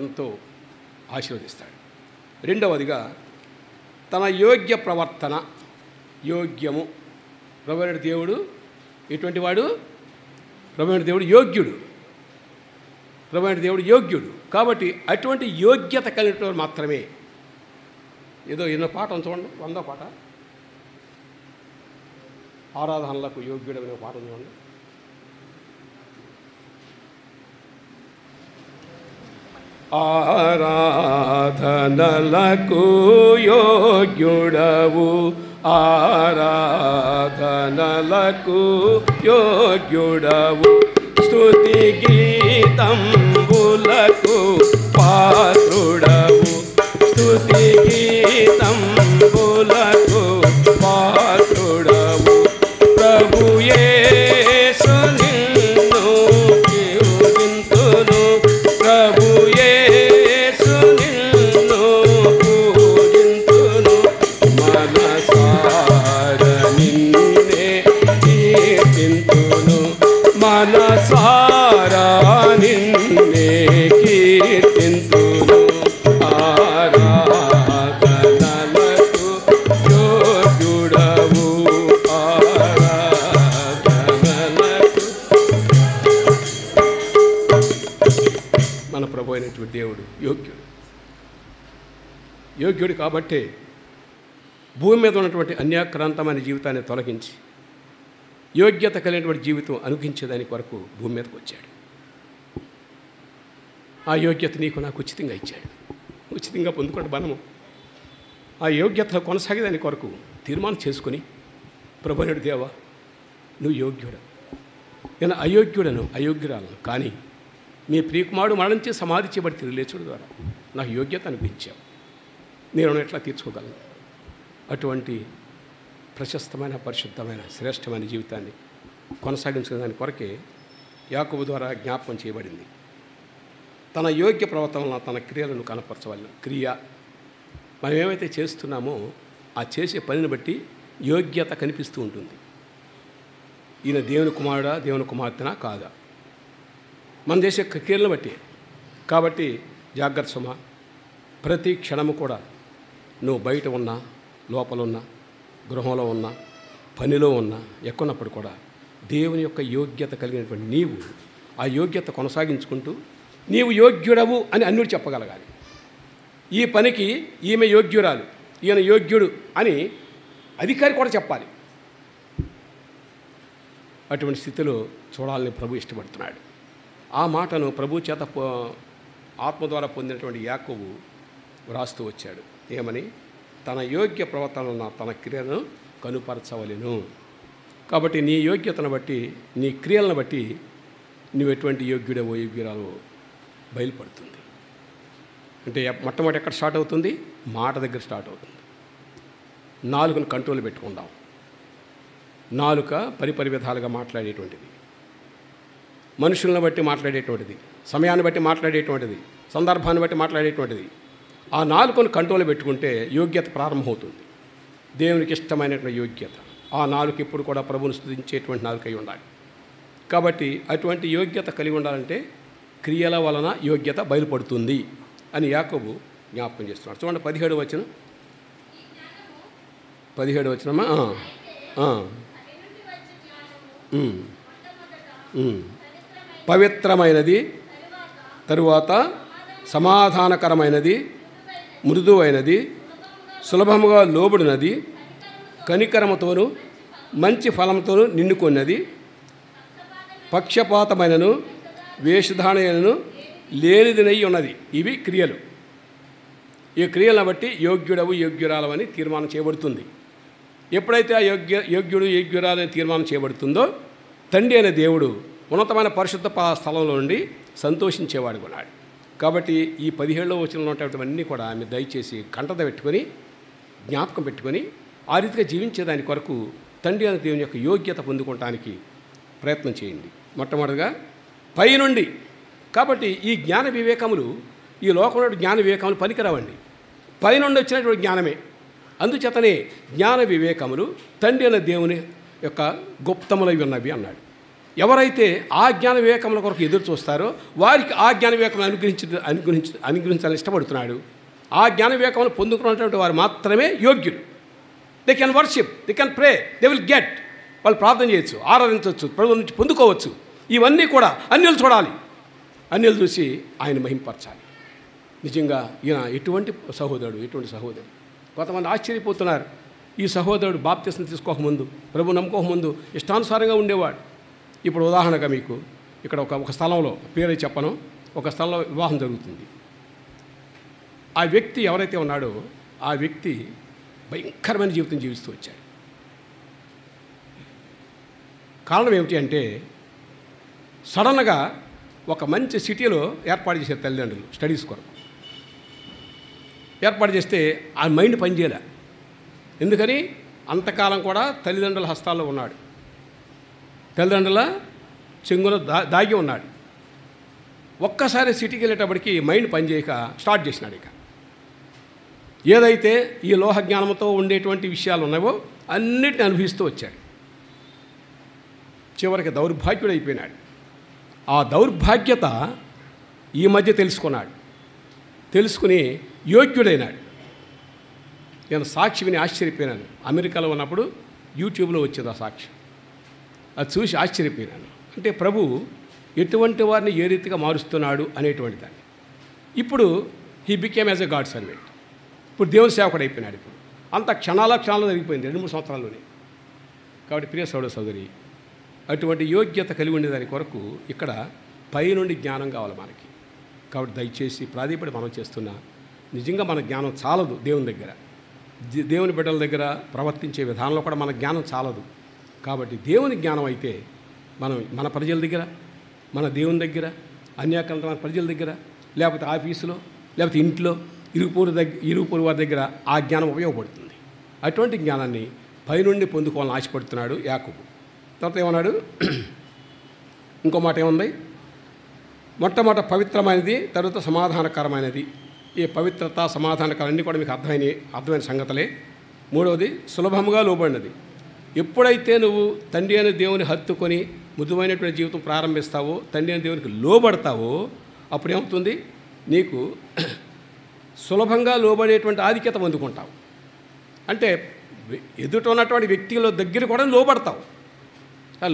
ఎంతో ఆశీర్వదిస్తాడు. రెండవదిగా తన యోగ్య ప్రవర్తన, యోగ్యము. ప్రభువైన దేవుడు ఎటువంటి వాడు? ప్రభువైన దేవుడు యోగ్యుడు. ప్రభువైన దేవుడు యోగ్యుడు. కాబట్టి అటువంటి యోగ్యత కలిగిన మాత్రమే. ఏదో ఎన్నో పాట చూడండి, 100వ పాట, ఆరాధనలకు యోగ్యుడు అనే పాట చూడండి. ఆరాధనలకు యోగ్యుడవు, ఆరాధనలకు యోగ్యుడవు, స్తుతి గీతంబులకు పాత్రుడవు, స్తుతి గీతంబులకు పాత్రుడవు, ప్రభు యేసు నిన్ను కీర్తింతును, ప్రభు యేసు నిన్ను పూజింతును, మనసార నిన్నే కీర్తింతును, మనసార నిన్నే కీర్తింతును, ఆరాధనలకు యోగ్యుడవు, ఆరాధనలకు. మన ప్రభు అయినటువంటి దేవుడు యోగ్యుడు కాబట్టే భూమి మీద ఉన్నటువంటి అన్యాక్రాంతమైన జీవితాన్ని తొలగించి యోగ్యత కలిగినటువంటి జీవితం అనుభవించేదానికి వరకు భూమి మీదకి వచ్చాడు. ఆ యోగ్యత నీకు నాకు ఉచితంగా ఇచ్చాడు. ఉచితంగా పొందుకోండి మనము. ఆ యోగ్యత కొనసాగేదానికి వరకు తీర్మానం చేసుకుని, ప్రభువైన దేవా నువ్వు యోగ్యుడు, నేను అయోగ్యురాలను, కానీ మీ ప్రియకుమారుడు మరణించి సమాధి చేయబడి తిరిగి లేచుడు ద్వారా నాకు యోగ్యత అనిపించావు, నేను ఎట్లా తీర్చుకోగలను? అటువంటి ప్రశస్తమైన, పరిశుద్ధమైన, శ్రేష్టమైన జీవితాన్ని కొనసాగించడానికి కొరకే యాకోబు ద్వారా జ్ఞాపకం చేయబడింది. తన యోగ్య ప్రవర్తనలో తన క్రియలను కనపరచవలను. క్రియ మనం ఏమైతే చేస్తున్నామో ఆ చేసే పనిని బట్టి యోగ్యత కనిపిస్తూ ఉంటుంది. ఈయన దేవుని కుమారుడా, దేవుని కుమార్తెనా కాదా, మనం చేసే క్రియలను బట్టి. కాబట్టి జాగ్రత్త సుమ, ప్రతి క్షణము కూడా నువ్వు బయట ఉన్నా, లోపల ఉన్నా, గృహంలో ఉన్నా, పనిలో ఉన్నా, ఎక్కడున్నప్పుడు కూడా దేవుని యొక్క యోగ్యత కలిగినటువంటి నీవు ఆ యోగ్యత కొనసాగించుకుంటూ నీవు యోగ్యుడవు అని అన్యుడు చెప్పగలగాలి. ఈ పనికి ఈమె యోగ్యురాలు, ఈయన యోగ్యుడు అని అధికారి కూడా చెప్పాలి. అటువంటి స్థితిలో చూడాలని ప్రభు ఇష్టపడుతున్నాడు. ఆ మాటను ప్రభు చేత ఆత్మ ద్వారా పొందినటువంటి యాకోబు వ్రాస్తూ వచ్చాడు. ఏమని? తన యోగ్య ప్రవర్తన తన క్రియలను కనుపరచవలెను. కాబట్టి నీ యోగ్యతను బట్టి, నీ క్రియలను బట్టి నువ్వు ఎటువంటి యోగ్యుడవో యోగ్యురాలో బయలుపడుతుంది. అంటే మొట్టమొదటి ఎక్కడ స్టార్ట్ అవుతుంది? మాట దగ్గర స్టార్ట్ అవుతుంది. నాలుకను కంట్రోల్ పెట్టుకుందాం. నాలుక పరిపరి విధాలుగా మాట్లాడేటువంటిది, మనుషులను బట్టి మాట్లాడేటువంటిది, సమయాన్ని బట్టి మాట్లాడేటువంటిది, సందర్భాన్ని బట్టి మాట్లాడేటువంటిది. ఆ నాలుకను కంట్రోల్ పెట్టుకుంటే యోగ్యత ప్రారంభమవుతుంది. దేవునికి ఇష్టమైనటువంటి యోగ్యత. ఆ నాలుక ఎప్పుడు కూడా ప్రభువును స్తుతించేటువంటి నాలుకై ఉండాలి. కాబట్టి అటువంటి యోగ్యత కలిగి ఉండాలంటే క్రియల వలన యోగ్యత బయలుపడుతుంది అని యాకోబు జ్ఞాపకం చేస్తున్నాడు. చూడండి 17వ వచనం. 17వ వచనమా? పవిత్రమైనది, తరువాత సమాధానకరమైనది, మృదువైనది, సులభముగా లోబడినది, కనికరముతోనూ మంచి ఫలంతోనూ నిండుకొన్నది, పక్షపాతమైనను వేషధారణను లేనిదినై ఉన్నది. ఇవి క్రియలు. ఈ క్రియలను బట్టి యోగ్యుడవు యోగ్యురాలవని తీర్మానం చేయబడుతుంది. ఎప్పుడైతే ఆ యోగ్యుడు యోగ్యురాలని తీర్మానం చేయబడుతుందో తండ్రి అనే దేవుడు ఉన్నతమైన పరిశుద్ధ స్థలంలో నుండి సంతోషించేవాడు కొన్నాడు. కాబట్టి ఈ 17వ వచనంలో ఉన్నటువంటివన్నీ కూడా మీరు దయచేసి కంటద పెట్టుకొని జ్ఞాపకం పెట్టుకొని ఆ రీతిగా జీవించేదాని కొరకు తండ్రి అనే దేవుని యొక్క యోగ్యత పొందుకోవటానికి ప్రయత్నం చేయండి. మొట్టమొదటిగా పైనుండి. కాబట్టి ఈ జ్ఞాన వివేకములు, ఈ లోకంలో జ్ఞాన వివేకములు పనికిరావండి, పైనుండి వచ్చినటువంటి జ్ఞానమే. అందుచేతనే జ్ఞాన వివేకములు తండ్రి అనే దేవుని యొక్క గుప్తములై ఉన్నవి అన్నాడు. ఎవరైతే ఆ జ్ఞాన వివేకముల కొరకు ఎదురు చూస్తారో వారికి ఆ జ్ఞాన వివేకములు అనుగ్రహించాలని ఇష్టపడుతున్నాడు. ఆ జ్ఞాన వివేకములు పొందుకున్నటువంటి వారు మాత్రమే యోగ్యులు. They can worship, they can pray, they will get. వాళ్ళు ప్రార్థన చేయొచ్చు, ఆరాధించవచ్చు, ప్రభువు నుంచి పొందుకోవచ్చు. ఇవన్నీ కూడా అన్యులు చూడాలి, అన్యులు చూసి ఆయన మహింపరచాలి. నిజంగా ఈయన ఎటువంటి సహోదరుడు, ఎటువంటి సహోదరుడు. కొంతమంది ఆశ్చర్యపోతున్నారు. ఈ సహోదరుడు బాప్తిస్మం తీసుకోకముందు, ప్రభు నమ్ముకోకముందు ఇష్టానుసారంగా ఉండేవాడు. ఇప్పుడు ఉదాహరణగా మీకు ఇక్కడ ఒక స్థలంలో, పేరు చెప్పను, ఒక స్థలంలో వివాహం జరుగుతుంది. ఆ వ్యక్తి ఎవరైతే ఉన్నాడో ఆ వ్యక్తి భయంకరమైన జీవితం జీవిస్తూ వచ్చాడు. కారణం ఏమిటి అంటే సడన్గా ఒక మంచి సిటీలో ఏర్పాటు చేశారు తల్లిదండ్రులు స్టడీస్ కొరకు. ఏర్పాటు చేస్తే ఆ మైండ్ పనిచేయలే. ఎందుకని? అంతకాలం కూడా తల్లిదండ్రుల హస్తాల్లో ఉన్నాడు, తల్లిదండ్రుల చెంగులో దాగి ఉన్నాడు. ఒక్కసారి సిటీకి వెళ్ళేటప్పటికి మైండ్ పనిచేయక స్టార్ట్ చేసినాడు. ఇక ఏదైతే ఈ లోహ జ్ఞానంతో ఉండేటువంటి విషయాలు ఉన్నాయో అన్నిటిని అనుభవిస్తూ వచ్చాడు. చివరికి దౌర్భాగ్యుడైపోయినాడు. ఆ దౌర్భాగ్యత ఈ మధ్య తెలుసుకున్నాడు. తెలుసుకుని యోగ్యుడైనాడు. నేను సాక్షి విని ఆశ్చర్యపోయినాను. అమెరికాలో ఉన్నప్పుడు యూట్యూబ్లో వచ్చింది ఆ సాక్షి. అది చూసి ఆశ్చర్యపోయినాను. అంటే ప్రభు ఎటువంటి వారిని ఏ రీతిగా మారుస్తున్నాడు అనేటువంటి దాన్ని. ఇప్పుడు he became as a God servant. ఇప్పుడు దేవుని సేవకుడు అయిపోయినాడు. ఇప్పుడు అంత క్షణాల్లో జరిగిపోయింది 2-3 సంవత్సరాల్లోనే. కాబట్టి ప్రియ సోదర సోదరి, అటువంటి యోగ్యత కలిగి ఉండేదాని కొరకు ఇక్కడ పైనుండి జ్ఞానం కావాలి మనకి. కాబట్టి దయచేసి ప్రాధేయపడి మనం చేస్తున్నా, నిజంగా మన జ్ఞానం చాలదు. దేవుని దగ్గర, దేవుని బిడ్డల దగ్గర ప్రవర్తించే విధానంలో కూడా మన జ్ఞానం చాలదు. కాబట్టి దేవుని జ్ఞానం అయితే మనం మన ప్రజల దగ్గర, మన దేవుని దగ్గర, అన్యాకరణ ప్రజల దగ్గర, లేకపోతే ఆఫీసులో, లేకపోతే ఇంట్లో, ఇరుగు వారి దగ్గర ఆ జ్ఞానం ఉపయోగపడుతుంది. అటువంటి జ్ఞానాన్ని పైనుండి పొందుకోవాలని ఆశపడుతున్నాడు యాకోబు. తర్వాత ఏమన్నాడు? ఇంకో మాట ఏముంది? మొట్టమొదట పవిత్రమైనది, తర్వాత సమాధానకరమైనది. ఈ పవిత్రత, సమాధానకరం అన్నీ కూడా మీకు అర్థమైన సంగతులే. మూడవది సులభముగా లోబడినది. ఎప్పుడైతే నువ్వు తండ్రి అనే దేవుని హత్తుకొని మృదువైనటువంటి జీవితం ప్రారంభిస్తావో, తండ్రి అనే దేవునికి లోబడతావో, అప్పుడేమవుతుంది? నీకు సులభంగా లోబడేటువంటి ఆధిక్యత పొందుకుంటావు. అంటే ఎదుట ఉన్నటువంటి వ్యక్తుల దగ్గర కూడా లోబడతావు.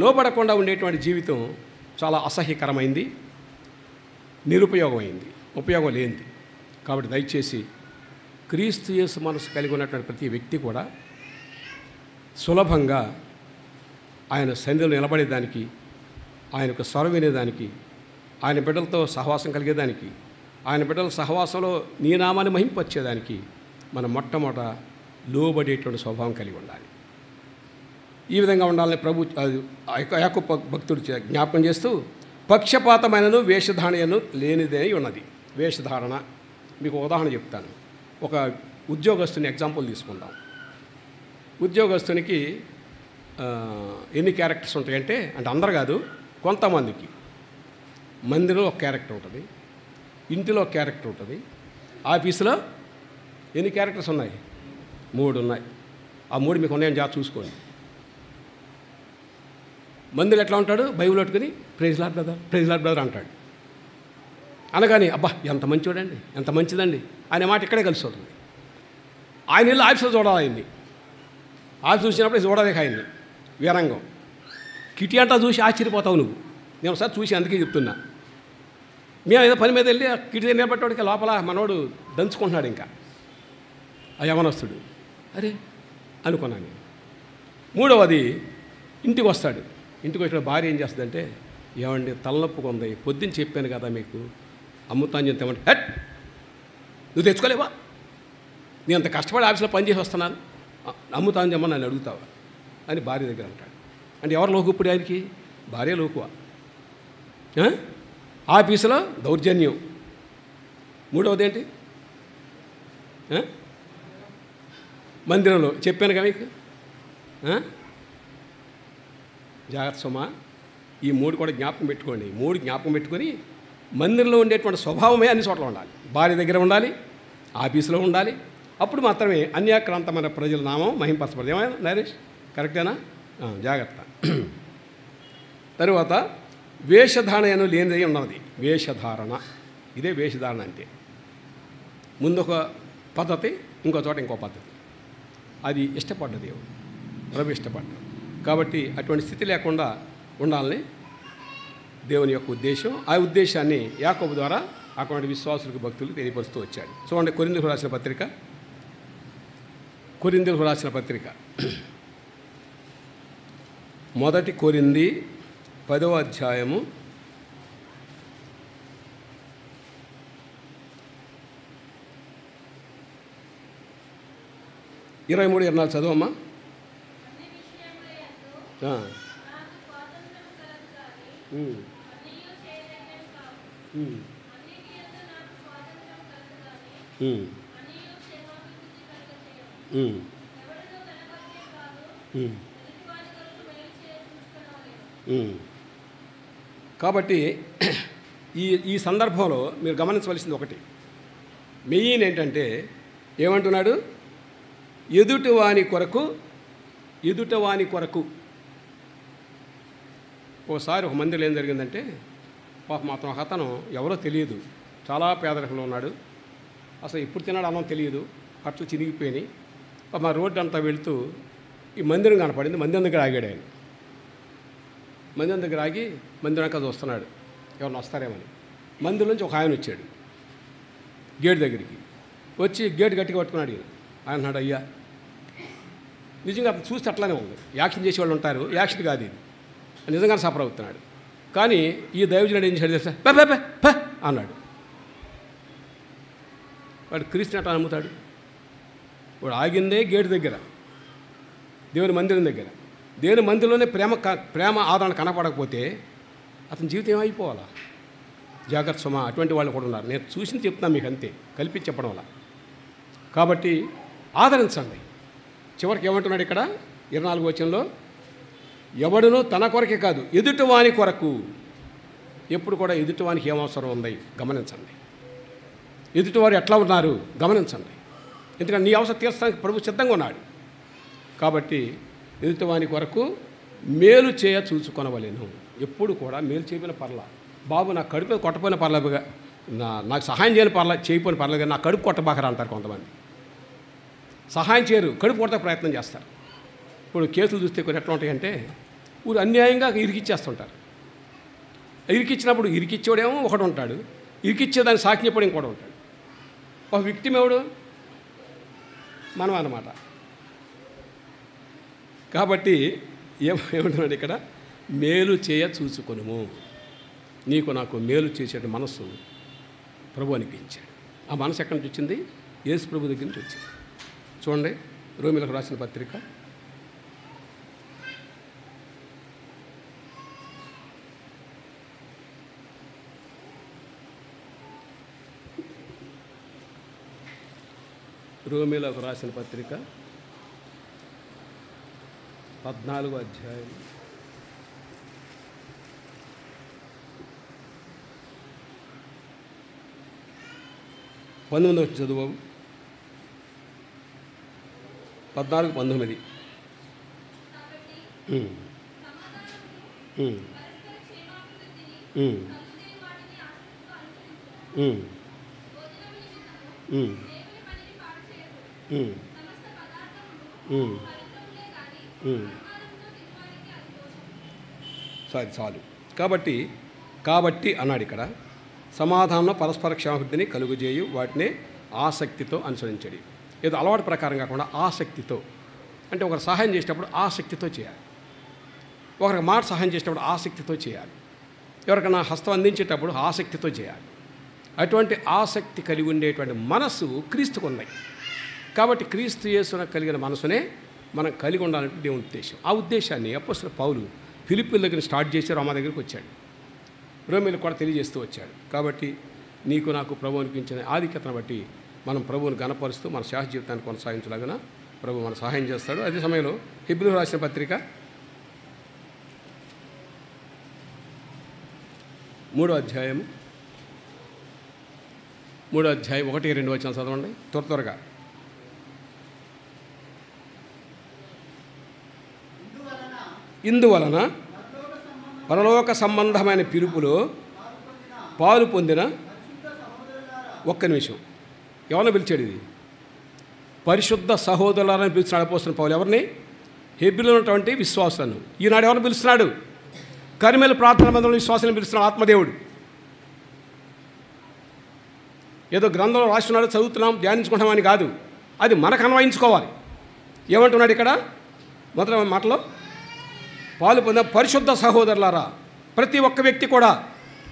లోబడకుండా ఉండేటువంటి జీవితం చాలా అసహ్యకరమైంది, నిరుపయోగమైంది, ఉపయోగం లేనిది. కాబట్టి దయచేసి క్రీస్తు యేసు మనసు కలిగి ఉన్నటువంటి ప్రతి వ్యక్తి కూడా సులభంగా ఆయన సన్నిధిలో నిలబడేదానికి, ఆయనకు స్వరం వినేదానికి, ఆయన బిడ్డలతో సహవాసం కలిగేదానికి, ఆయన బిడ్డల సహవాసంలో నీ నామాన్ని మహింపచ్చేదానికి మనం మొట్టమొదట లోబడేటువంటి స్వభావం కలిగి ఉండాలి. ఈ విధంగా ఉండాలని ప్రభు యాకోబు భక్తుడు జ్ఞాపకం చేస్తూ, పక్షపాతమైనను వేషధారణను లేనిదే ఉన్నది. వేషధారణ మీకు ఉదాహరణ చెప్తాను. ఒక ఉద్యోగస్తుని ఎగ్జాంపుల్ తీసుకుందాం. ఉద్యోగస్తునికి ఎన్ని క్యారెక్టర్స్ ఉంటాయంటే, అంటే అందరు కాదు, కొంతమందికి మందిలో ఒక క్యారెక్టర్ ఉంటుంది, ఇంటిలో ఒక క్యారెక్టర్ ఉంటుంది, ఆఫీసులో ఎన్ని క్యారెక్టర్స్ ఉన్నాయి? 3 ఉన్నాయి. ఆ 3 మీకు ఉన్నాయని జాగ్రత్త చూసుకోండి. మందిలో ఎట్లా ఉంటాడు? బైబిల్ పట్టుకుని ప్రైజ్ లార్డ్ బ్రదర్ అంటాడు. అనగానే అబ్బా ఎంత మంచివాడండి, ఎంత మంచిదండి అనే మాట ఇక్కడే కలిసి ఉంటుంది. ఆయన వెళ్ళి ఆఫీస్లో చూడాలి, ఆయన్ని ఆఫీస్ చూసినప్పుడు చూడాలి ఆయన్ని వీరంగం. కిటి అంటా చూసి ఆశ్చర్యపోతావు నువ్వు. నేను ఒకసారి చూసి అందుకే చెప్తున్నా. మేము ఏదో పని మీద వెళ్ళి కిటి నిలబెట్టేవాడికి లోపల మనోడు దంచుకుంటున్నాడు. ఇంకా ఆ యవనస్తుడు అరే అనుకున్నాను. మూడవది ఇంటికి వస్తాడు. ఇంటికి వచ్చిన భార్య ఏం చేస్తుందంటే, ఏమండి తలనొప్పుగా ఉంది, పొద్దున్న చెప్పాను కదా మీకు అమ్ముతాను తెమ్మంటే, హట్ నువ్వు తెచ్చుకోలేవా? నేను అంత కష్టపడి ఆఫీస్లో పనిచేసి వస్తున్నాను, అమ్ముతాను తెమ్మని నన్ను అడుగుతావా అని భార్య దగ్గర అంటాడు. అంటే ఎవరు లోకు ఇప్పుడు ఆయనకి? భార్య లోకువా? ఆఫీసులో దౌర్జన్యం. మూడవది ఏంటి? మందిరంలో చెప్పాను కదా మీకు. జాగ్రత్త సుమా, ఈ మూడు కూడా జ్ఞాపకం పెట్టుకోండి. మూడు జ్ఞాపకం పెట్టుకొని మందిరంలో ఉండేటువంటి స్వభావమే అన్ని చోట్ల ఉండాలి. భార్య దగ్గర ఉండాలి, ఆఫీసులో ఉండాలి. అప్పుడు మాత్రమే అన్యాక్రాంతమైన ప్రజల నామం మహింపరచబడదు. ఏమైనా నరేష్ కరెక్టేనా? జాగ్రత్త. తరువాత వేషధారణ లేనిదై ఉన్నది. వేషధారణ, ఇదే వేషధారణ అంటే. ముందొక పద్ధతి, ఇంకో చోట ఇంకో పద్ధతి. అది ఇష్టపడ్డ దేవుడు, ప్రభు ఇష్టపడ్డాడు. కాబట్టి అటువంటి స్థితి లేకుండా ఉండాలని దేవుని యొక్క ఉద్దేశం. ఆ ఉద్దేశాన్ని యాకోబు ద్వారా అటువంటి విశ్వాసులకు, భక్తులకు తెలియపరుస్తూ వచ్చాడు. చూడండి, కొరింథీయులకు రాసిన పత్రిక, కొరింథీయులకు రాసిన పత్రిక, మొదటి కొరింథీ 10వ అధ్యాయము 23-24 చదువమ్మా. కాబట్టి ఈ సందర్భంలో మీరు గమనించవలసింది ఒకటి మెయిన్ ఏంటంటే, ఏమంటున్నాడు? ఎదుటివాని కొరకు. ఓసారి ఒక మందిలో ఏం జరిగిందంటే, పాపం మాత్రం ఒక అతను ఎవరో తెలియదు, చాలా పేదరికంలో ఉన్నాడు. అసలు ఎప్పుడు తిన్నాడు అన్నం తెలియదు, బట్టలు చినిగిపోయినాయి. మా రోడ్డు అంతా వెళుతూ ఈ మందిరం కనపడింది. మందిరం దగ్గర ఆగాడు ఆయన. మందిరం దగ్గర ఆగి మందిరం అంతా చూస్తున్నాడు, ఎవరిని వస్తారేమని. మందిరం నుంచి ఒక ఆయన వచ్చాడు గేట్ దగ్గరికి. వచ్చి గేట్ గట్టిగా పట్టుకున్నాడు. ఆయన అన్నాడు, అయ్యా, నిజంగా అప్పుడు చూస్తే అట్లానే ఉంది. యాక్షన్ చేసేవాళ్ళు ఉంటారు, యాక్షన్ కాదు ఇది, నిజంగానే సఫర్ అవుతున్నాడు. కానీ ఈ దైవజనుడు ఏం చేశాడు తెలుసా? ప అన్నాడు. వాడు క్రీస్తుని అట్లా నమ్ముతాడు. వాడు ఆగిందే గేటు దగ్గర, దేవుని మందిరం దగ్గర. దేవుని మందిరంలోనే ప్రేమ ఆదరణ కనపడకపోతే అతని జీవితం ఏమైపోవాలా? జాగ్రత్త సుమా, అటువంటి వాళ్ళు కూడా ఉన్నారు. నేను చూసింది చెప్తున్నాను మీకు, అంతే, కలిపి చెప్పడం వల్ల. కాబట్టి ఆదరించండి. చివరికి ఏమంటున్నాడు ఇక్కడ 24వ వచనంలో? ఎవడునూ తన కొరకే కాదు, ఎదుటివాని కొరకు. ఎప్పుడు కూడా ఎదుటివానికి ఏమవసరం ఉంది గమనించండి. ఎదుటివారు ఎట్లా ఉన్నారు గమనించండి. ఎందుకంటే నీ అవసరం తీర్చడానికి ప్రభు సిద్ధంగా ఉన్నాడు. కాబట్టి ఎదుటివాని కొరకు మేలు చేయ చూసుకొనవలేను. ఎప్పుడు కూడా మేలు చేయకపోయిన పర్లా, బాబు నా కడుపు కొట్టపోయిన పర్లేదుగా, నాకు సహాయం చేయకపోయిన పర్లేదు, నా కడుపు కొట్టబాకరా అంటారు కొంతమంది. సహాయం చేయరు, కడుపు కొట్టే ప్రయత్నం చేస్తారు. ఇప్పుడు కేసులు చూస్తే కొన్ని ఎట్లా ఉంటాయంటే, ఊరు అన్యాయంగా ఇరికిచ్చేస్తుంటారు. ఇరికిచ్చినప్పుడు ఇరికిచ్చేవాడేమో ఒకడు ఉంటాడు, ఇరికిచ్చేదాన్ని సాక్షి చెప్పడం ఇంకోటి ఉంటాడు. ఒక విక్టిమ్ ఎవడు? మనం అన్నమాట. కాబట్టి ఏమంటున్నాడు ఇక్కడ? మేలు చేయ చూసుకొనుము. నీకు నాకు మేలు చేసే మనస్సు ప్రభు అనిపించాడు. ఆ మనసు ఎక్కడి నుంచి వచ్చింది? యేసు ప్రభు దగ్గర నుంచి వచ్చింది. చూడండి, రోమీయులకు రాసిన పత్రిక, రోమీయులకు రాసిన పత్రిక 14వ అధ్యాయం 19వ చదువు. 14:19. ఉమ్. ఉమ్. ఉమ్. ఉమ్. ఉమ్. ఉమ్. ఉమ్. చాలు. కాబట్టి అన్నాడు ఇక్కడ, సమాధానం పరస్పర క్షేమాభివృద్ధిని కలుగుజేయు వాటిని ఆసక్తితో అనుసరించడి. ఏదో అలవాటు ప్రకారం కాకుండా ఆసక్తితో, అంటే ఒకరు సహాయం చేసేటప్పుడు ఆసక్తితో చేయాలి, ఒకరికి మాట సహాయం చేసేటప్పుడు ఆసక్తితో చేయాలి, ఎవరికైనా హస్తం అందించేటప్పుడు ఆసక్తితో చేయాలి. అటువంటి ఆసక్తి కలిగి ఉండేటువంటి మనసు క్రీస్తుకు ఉన్నాయి. కాబట్టి క్రీస్తు యేసున కలిగిన మనసునే మనం కలిగి ఉండాలంటే దేవుని ఉద్దేశం. ఆ ఉద్దేశాన్ని అపోస్తలుడైన పౌలు ఫిలిప్పీల దగ్గర స్టార్ట్ చేసి రోమా దగ్గరికి వచ్చాడు, రోమీలకు కూడా తెలియజేస్తూ వచ్చాడు. కాబట్టి నీకు నాకు ప్రభు అనిపించిన ఆధిక్యతను బట్టి మనం ప్రభువుని గణపరుస్తూ మన శాశ్వత జీవితాన్ని కొనసాగించలాగిన ప్రభు మన సహాయం చేస్తాడు. అదే సమయంలో హెబ్రీయులకు రాసిన పత్రిక 3వ అధ్యాయం 1-2 వచనాలు చదవండి త్వరగా. ఇందువలన పరలోక సంబంధమైన పిలుపులో పాలు పొందిన, ఒక్క నిమిషం, ఎవరిని పిలిచాడు? ఇది పరిశుద్ధ సహోదరులని పిలుస్తున్నాడు అపోస్తలుడైన పౌలు. ఎవరిని? హెబ్రీయులో ఉన్నటువంటి విశ్వాసులను. ఈనాడు ఎవరిని పిలుస్తున్నాడు? కర్మెలు ప్రార్థన మందిరంలో విశ్వాసాలను పిలుస్తున్నాడు ఆత్మదేవుడు. ఏదో గ్రంథంలో రాస్తున్నాడు, చదువుతున్నాం, ధ్యానించుకుంటామని కాదు, అది మనకు అన్వయించుకోవాలి. ఏమంటున్నాడు ఇక్కడ మొదటి మాటలో? పాలు పొందిన పరిశుద్ధ సహోదరులారా. ప్రతి ఒక్క వ్యక్తి కూడా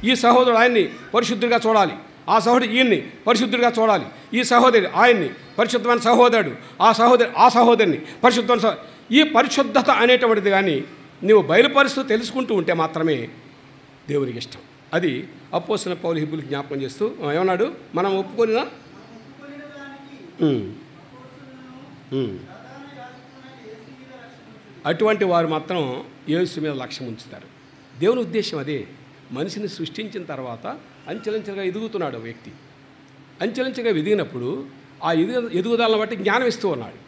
ఈ సహోదరుడు ఆయన్ని పరిశుద్ధుడిగా చూడాలి, ఆ సహోదరుడు ఈయన్ని పరిశుద్ధుడిగా చూడాలి, ఈ సహోదరి ఆయన్ని పరిశుద్ధమైన సహోదరుడు, ఆ సహోదరిని పరిశుద్ధమైన ఈ పరిశుద్ధత అనేటువంటిది కానీ నువ్వు బయలుపరుస్తూ తెలుసుకుంటూ ఉంటే మాత్రమే దేవునికి ఇష్టం. అది అపోస్తలుడైన పౌలు హెబ్రీయులకు జ్ఞాపకం చేస్తూ ఏమన్నాడు? మనం ఒప్పుకొనిన అటువంటి వారు మాత్రం యేసు మీద లక్ష్యం ఉంచుతారు. దేవుని ఉద్దేశం అదే. మనిషిని సృష్టించిన తర్వాత అంచెలంచెలుగా ఎదుగుతున్నాడు వ్యక్తి. అంచెలంచెలుగా ఎదిగినప్పుడు ఆ ఎదుగుదలను బట్టి జ్ఞానం ఇస్తూ ఉన్నాడు.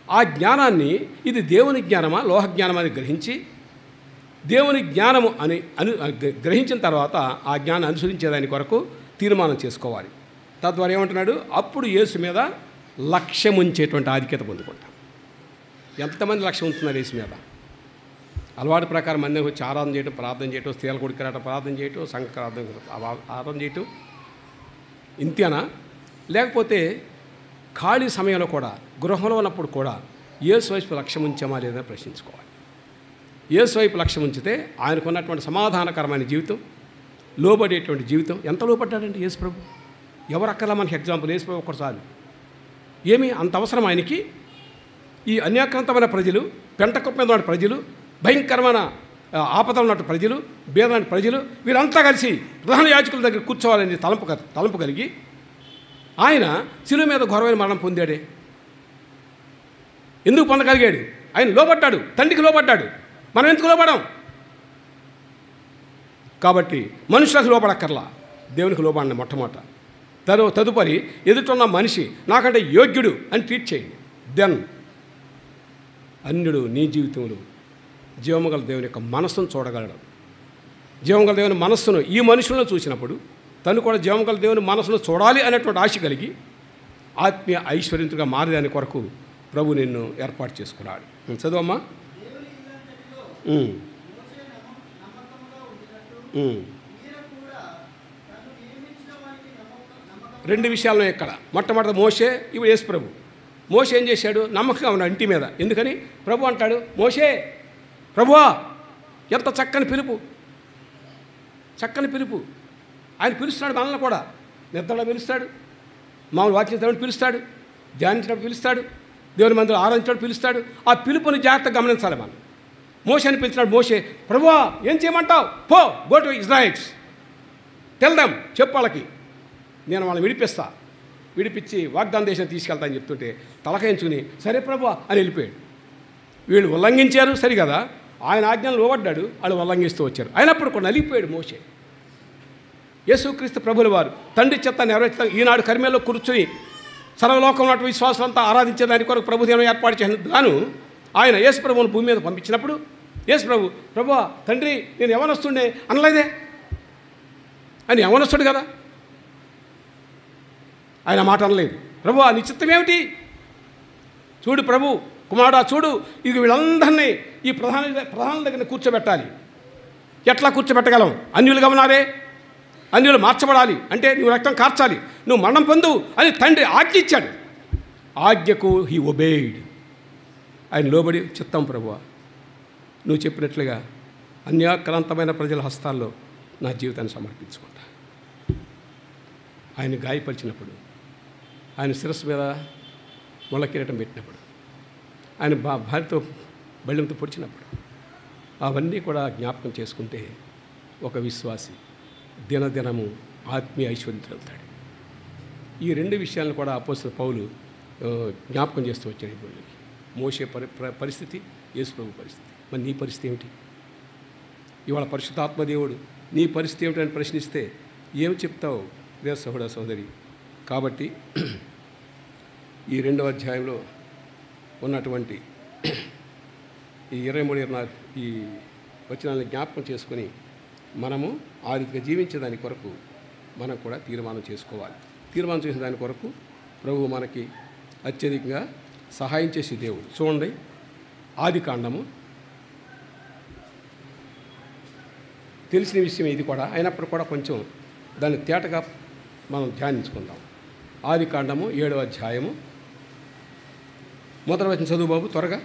ఆ జ్ఞానాన్ని ఇది దేవుని జ్ఞానమా లోహ జ్ఞానమా అని గ్రహించి దేవుని జ్ఞానము అని గ్రహించిన తర్వాత ఆ జ్ఞానం అనుసరించేదాని కొరకు తీర్మానం చేసుకోవాలి. తద్వారా ఏమంటున్నాడు? అప్పుడు యేసు మీద లక్ష్యం ఉంచేటువంటి ఆధిక్యత పొందుకుంటాం. ఎంతమంది లక్ష్యం ఉంటున్నారు యేసు మీద? అలవాటు ప్రకారం మంది వచ్చి ఆరాధన చేయటం, ప్రార్థన చేయటం, స్త్రీల కొడుకురాట ప్రార్థన చేయటం, సంఘ ఆరాధన చేయటం ఇంతేనా? లేకపోతే ఖాళీ సమయంలో కూడా గృహంలో ఉన్నప్పుడు కూడా యేసు వైపు లక్ష్యం ఉంచామా లేదని ప్రశ్నించుకోవాలి. యేసు వైపు లక్ష్యం ఉంచితే ఆయనకు ఉన్నటువంటి సమాధానకరమైన జీవితం, లోబడేటువంటి జీవితం. ఎంత లోబడ్డాడండి యేసు ప్రభు? ఎవరు అక్కర్లా మనకి ఎగ్జాంపుల్? యేసు ప్రభు ఒక్కసారి ఏమి అంత అవసరం ఆయనకి? ఈ అన్యాక్రాంతమైన ప్రజలు, పెంటకుప్ప మీద ఉన్న ప్రజలు, భయంకరమైన ఆపదలు ఉన్నట్టు ప్రజలు, బేదలాంటి ప్రజలు, వీరంతా కలిసి ప్రధాన యాజకుల దగ్గర కూర్చోవాలని తలంపు కలిగి ఆయన శిలువ మీద ఘోరమైన మరణం పొందాడే. ఎందుకు పొందగలిగాడు? ఆయన లోబడ్డాడు, తండ్రికి లోబడ్డాడు. మనం ఎందుకు లోబడాం? కాబట్టి మనుషులకు లోబడక్కర్లా, దేవునికి లోబడండి మొట్టమొదట. తదుపరి ఎదుటిన్న మనిషి నాకంటే యోగ్యుడు అని ట్రీట్ చేయండి. దెన్ అన్యుడు నీ జీవితంలో జీవముగల దేవుని యొక్క మనస్సును చూడగలడు. జీవముగల దేవుని మనస్సును ఈ మనుషులను చూసినప్పుడు తను కూడా జీవముగల దేవుని మనస్సును చూడాలి అనేటువంటి ఆశ కలిగి ఆత్మీయ ఐశ్వర్యంతుగా మారేదాని కొరకు ప్రభు నిన్ను ఏర్పాటు చేసుకున్నాడు. చదువమ్మా. రెండు విషయాలను ఇక్కడ మొట్టమొదటి మోషే, ఇప్పుడు యేసు ప్రభు. మోషే ఏం చేశాడు? నమ్మకంగా ఉన్నాడు ఇంటి మీద. ఎందుకని? ప్రభు అంటాడు, మోషే, ప్రభువా, ఎంత చక్కని పిలుపు, చక్కని పిలుపు. ఆయన పిలుస్తున్నాడు మనల్ని కూడా. నిద్రలో పిలుస్తాడు, మామూలు వాక్యం పిలుస్తాడు, ధ్యానించినప్పుడు పిలుస్తాడు, దేవుని మందిరం ఆరాధించినప్పుడు పిలుస్తాడు. ఆ పిలుపుని జాగ్రత్తగా గమనించాలి మనం. మోషేని పిలిచినాడు. మోషే, ప్రభువా ఏం చేయమంటావు? పో, go to Israel's, tell them, చెప్పు వాళ్ళకి, నేను వాళ్ళని విడిపించి వాగ్దాన దేశం తీసుకెళ్తా అని చెప్తుంటే తలకాయించుకుని సరే ప్రభువా అని వెళ్ళిపోయాడు. వీళ్ళు ఉల్లంఘించారు సరి కదా, ఆయన ఆజ్ఞలు లోబడ్డాడు, వాళ్ళు ఉల్లంఘిస్తూ వచ్చారు. అయినప్పుడు కూడా నలిగిపోయాడు మోషే. యేసుక్రీస్తు ప్రభుల వారు తండ్రి చెత్త నెరవేర్చుతాం ఈనాడు కర్మేల్లో కూర్చుని సర్వలోకం ఉన్నటువంటి విశ్వాసంతా ఆరాధించేదాని కొరకు ప్రభుదేవం ఏర్పాటు చేసిన గాను ఆయన యేసు ప్రభువును భూమి మీద పంపించినప్పుడు యేసు ప్రభువా తండ్రి నేను యవనొస్తుండే అనలేదే. ఆయన యవనొస్తుడు కదా, ఆయన మాట అనలేదు. ప్రభువా నీ చిత్తం ఏమిటి? చూడు ప్రభు కుమారుడా చూడు, ఇది వీళ్ళందరినీ ఈ ప్రధానుల దగ్గర కూర్చోబెట్టాలి. ఎట్లా కూర్చోబెట్టగలం? అన్యులుగా ఉన్నారే, అన్యులు మార్చబడాలి అంటే నువ్వు రక్తం కార్చాలి, నువ్వు మరణం పొందు అని తండ్రి ఆజ్ఞ ఇచ్చాడు. ఆజ్ఞకు హీ ఒబేయిడ్. ఆయన లోబడి చిత్తం ప్రభువా నువ్వు చెప్పినట్లుగా అన్యాక్రాంతమైన ప్రజల హస్తాల్లో నా జీవితాన్ని సమర్పించుకుంటా. ఆయన గాయపరిచినప్పుడు, ఆయన శిరస్సు మీద ముళ్ళ కిరీటం పెట్టినప్పుడు, ఆయన భార్యతో బళ్ళెంతో పొడిచినప్పుడు అవన్నీ కూడా జ్ఞాపకం చేసుకుంటే ఒక విశ్వాసి దినదినము ఆత్మీయ ఐశ్వర్యంతుడవుతాడు. ఈ రెండు విషయాలను కూడా అపోస్తలుడైన పౌలు జ్ఞాపకం చేస్తూ వచ్చాడు. ఇప్పుడు మోషే పరిస్థితి, యేసు ప్రభు పరిస్థితి. మరి నీ పరిస్థితి ఏమిటి? ఇవాళ పరిశుద్ధాత్మదేవుడు నీ పరిస్థితి ఏమిటని ప్రశ్నిస్తే ఏమి చెప్తావు ప్రియ సహోదర సహోదరి? కాబట్టి ఈ 2వ అధ్యాయంలో ఉన్నటువంటి ఈ 23, 24 ఈ వచనాలను జ్ఞాపకం చేసుకొని మనము ఆ రీతిగా జీవించేదాని కొరకు మనం కూడా తీర్మానం చేసుకోవాలి. తీర్మానం చేసిన దాని కొరకు ప్రభువు మనకి అత్యధికంగా సహాయం చేసే దేవుడు. చూడండి, ఆదికాండము తెలిసిన విషయం ఇది కూడా, అయినప్పుడు కూడా కొంచెం దాన్ని తేటగా మనం ధ్యానించుకుందాం. ఆదికాండము 7వ అధ్యాయము మొదటి వచనం చదువు బాబు త్వరగా.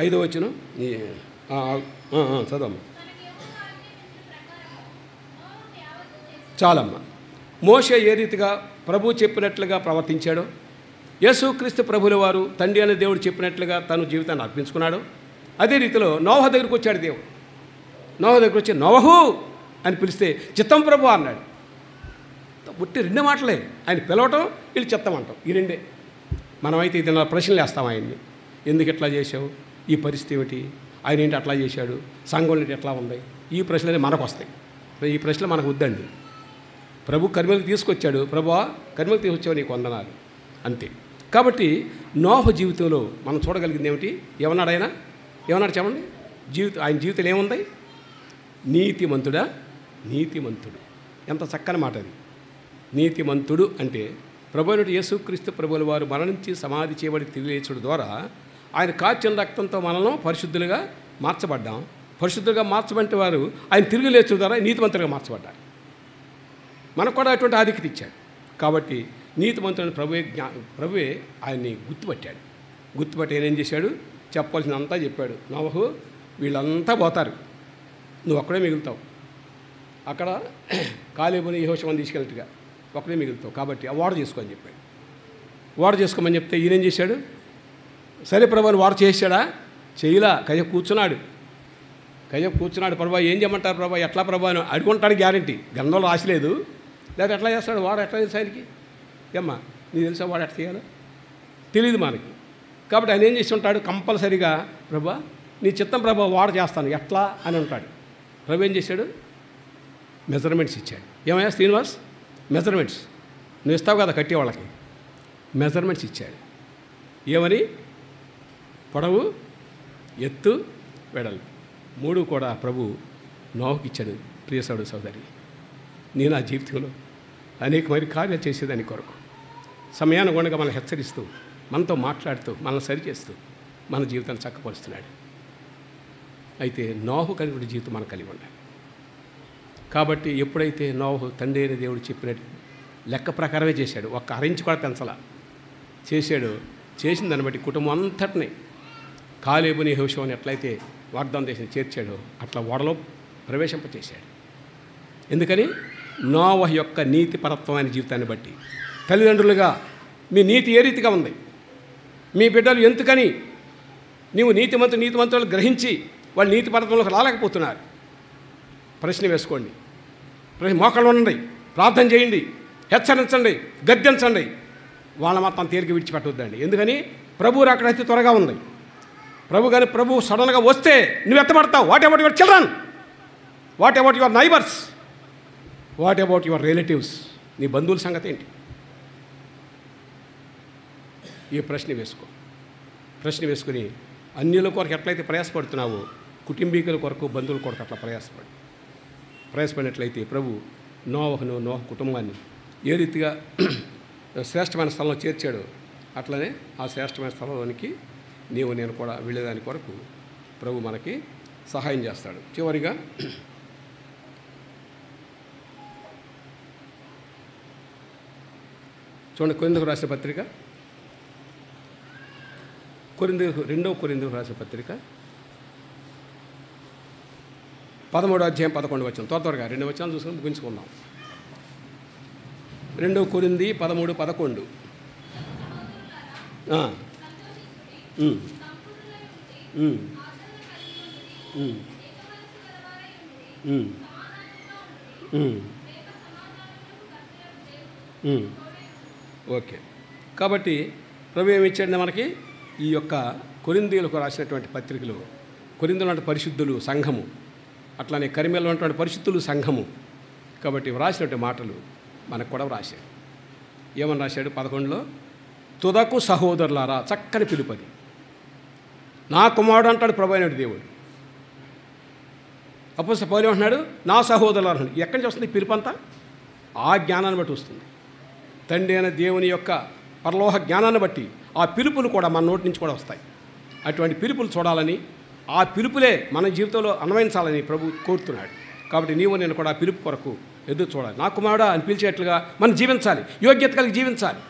ఐదో వచనం చదవమ్మ. చాలమ్మ. మోషే ఏ రీతిగా ప్రభు చెప్పినట్లుగా ప్రవర్తించాడో, యేసుక్రీస్తు ప్రభుల వారు తండ్రి అనే దేవుడు చెప్పినట్లుగా తను జీవితాన్ని అర్పించుకున్నాడు, అదే రీతిలో నోవహు దగ్గరికి వచ్చాడు దేవుడు. నోవహు దగ్గరికి వచ్చి నోవహు అని పిలిస్తే చిత్తం ప్రభు అన్నాడు. పుట్టి 2 మాటలే, ఆయన పిలవటం వీళ్ళు చెప్తామంటాం, ఈ 2. మనమైతే ఇది నా ప్రశ్నలు వేస్తాం ఆయన్ని. ఎందుకు ఎట్లా చేసావు? ఈ పరిస్థితి ఏమిటి? ఆయన ఏంటి అట్లా చేశాడు? సంఘం ఏంటి ఎట్లా ఉంది? ఈ ప్రశ్నలే మనకు వస్తాయి. ఈ ప్రశ్నలు మనకు వద్దండి. ప్రభు కర్మలకు తీసుకొచ్చాడు. ప్రభువా కర్మలకు తీసుకొచ్చావు, నీకు వందనాలు, అంతే. కాబట్టి నోహు జీవితంలో మనం చూడగలిగింది ఏమిటి? ఏమన్నాడు ఆయన? ఏమన్నాడు చెప్పండి? ఆయన జీవితంలో ఏముంది? నీతిమంతుడా? నీతిమంతుడు. ఎంత చక్కని మాట అది. నీతిమంతుడు అంటే ప్రభువైన యేసుక్రీస్తు ప్రభువుల వారు మరణించి సమాధి చేయబడి తిరిగి లేచుడు ద్వారా ఆయన కార్చిన రక్తంతో మనల్ని పరిశుద్ధులుగా మార్చబడ్డాం. పరిశుద్ధులుగా మార్చబడిన వారు ఆయన తిరిగి లేచుడు ద్వారా నీతిమంతులుగా మార్చబడ్డారు. మనకు కూడా అటువంటి ఆధిక్యత ఇచ్చాడు. కాబట్టి నీతిమంతుడైన ప్రభువే ఆయన్ని గుర్తుపట్టాడు. గుర్తుపట్టి ఆయన ఏం చేశాడు? చెప్పాల్సినంతా చెప్పాడు. నోవహు వీళ్ళంతా పోతారు, నువ్వు ఒక్కడే మిగులుతావు. అక్కడ కాలేబుని యెహోషువని తీసుకెళ్ళట్టుగా ఒక్కడే మిగులుతావు, కాబట్టి ఆ వాడు చేసుకో అని చెప్పాడు. వాడు చేసుకోమని చెప్తే ఈయన ఏం చేశాడు? సరే ప్రభు వాడు చేశాడా? చేయలా. కయ్య కూర్చున్నాడు. ప్రభా ఏం చేయమంటారు ప్రభా, ఎట్లా ప్రభా అని అడుగుంటాడు. గ్యారంటీ గంధంలో రాసిలేదు. లేదా ఎట్లా చేస్తాడు వాడు? ఎట్లా తెలుసు ఆయనకి? ఏమ్మా నీకు తెలుసా వాడు ఎట్లా చేయాలో? తెలియదు మనకి. కాబట్టి ఆయన ఏం చేసి ఉంటాడు? కంపల్సరీగా ప్రభా నీ చిత్తం ప్రభా వాడు చేస్తాను ఎట్లా అని ఉంటాడు. ప్రభు ఏం చేశాడు? మెజర్మెంట్స్ ఇచ్చాడు. ఏమయ్యా శ్రీనివాస్, మెజర్మెంట్స్ నువ్వు ఇస్తావు కదా కట్టే వాళ్ళకి, మెజర్మెంట్స్ ఇచ్చాడు. ఏమని? పొడవు, ఎత్తు, వెడల్పు 3 కూడా ప్రభు నోహుకి ఇచ్చాడు. ప్రియ సోదరి, నేను ఆ జీవితంలో అనేకమైన కార్యాలు చేసేదాని కొరకు సమయానుగుణంగా మనల్ని హెచ్చరిస్తూ, మనతో మాట్లాడుతూ, మనల్ని సరిచేస్తూ మన జీవితాన్ని చక్కపరుస్తున్నాడు. అయితే నోహు కలిగిన జీవితం మనం కలిగి ఉండాలి. కాబట్టి ఎప్పుడైతే నోహు తండ్రి అయిన దేవుడు చెప్పినట్టు లెక్క ప్రకారమే చేశాడు, ఒక్క అరించి కూడా పెంచలా చేశాడు. చేసిన దాన్ని బట్టి కుటుంబం అంతటిని కాలేబుని యెహోషువని ఎట్లయితే వాగ్దానం దేశం చేర్చాడో అట్లా ఓడలో ప్రవేశింపచేశాడు. ఎందుకని? నోవహు యొక్క నీతిపరత్వమైన జీవితాన్ని బట్టి. తల్లిదండ్రులుగా మీ నీతి ఏ రీతిగా ఉంది? మీ బిడ్డలు ఎందుకని నీవు నీతిమంతులు గ్రహించి వాళ్ళు నీతిపరత్వంలోకి రాలేకపోతున్నారు? ప్రశ్న వేసుకోండి. మోకాళ్ళు ఉండండి, ప్రార్థన చేయండి, హెచ్చరించండి, గద్దించండి. వాళ్ళ మాత్రం తేలిక విడిచిపెట్టవద్దండి. ఎందుకని? ప్రభు అక్కడ అయితే త్వరగా ఉంది. ప్రభు సడన్గా వస్తే నువ్వు ఎత్తబడతావు. What about your children? What about your neighbours? What about your relatives? నీ బంధువుల సంగతి ఏంటి? ఈ ప్రశ్న వేసుకుని అన్యుల కొరకు ఎట్లయితే ప్రయాసపడుతున్నావో కుటుంబీకుల కొరకు బంధువుల కొరకు అట్లా ప్రయాసపడినట్లయితే ప్రభు నోహ కుటుంబాన్ని ఏ రీతిగా శ్రేష్టమైన స్థలంలో చేర్చాడో అట్లనే ఆ శ్రేష్టమైన స్థలంలోనికి నేను కూడా వెళ్ళేదాని కొరకు ప్రభు మనకి సహాయం చేస్తాడు. చివరిగా చూడండి, కొరింథీయులకు రాసిన పత్రిక, రెండవ కొరింథీయులకు రాసిన పత్రిక 13వ అధ్యాయం 11వ వచనం. త్వరగా 2 వచనాలు చూసుకొని ముగించుకుందాం. 2 కొరింథీ 13:11. ఓకే, కాబట్టి ప్రభు ఏమి ఇచ్చాడు మనకి? ఈ యొక్క కొరింథీయులకు రాసినటువంటి పత్రికలు, కొరింథీయులు అంటే పరిశుద్ధులు సంఘము, అట్లానే కరిమేలో ఉన్నటువంటి పరిశుద్ధులు సంఘము. కాబట్టి రాసినటువంటి మాటలు మనకు కూడా రాశాడు. ఏమని రాశాడు? 11లో తుదకు సహోదరులారా, చక్కని పిలుపది. నా కుమారుడు అంటాడు ప్రభు అయినటువంటి దేవుడు. అపోస్తలుడు పౌలు అంటున్నాడు నా సహోదరులారా అంటున్నాడు. ఎక్కడి నుంచి వస్తుంది పిలుపంతా? ఆ జ్ఞానాన్ని బట్టి వస్తుంది. తండ్రి అయిన దేవుని యొక్క పరలోక జ్ఞానాన్ని బట్టి ఆ పిలుపులు కూడా మన నోటి నుంచి కూడా వస్తాయి. అటువంటి పిలుపులు చూడాలని, ఆ పిలుపులే మన జీవితంలో అన్వయించాలని ప్రభు కోరుతున్నాడు. కాబట్టి నేను కూడా ఆ పిలుపు కొరకు ఎదురు చూడాలి. నా కుమారుడా అని పిలిచేట్లుగా మనం జీవించాలి, యోగ్యత కలిగి జీవించాలి.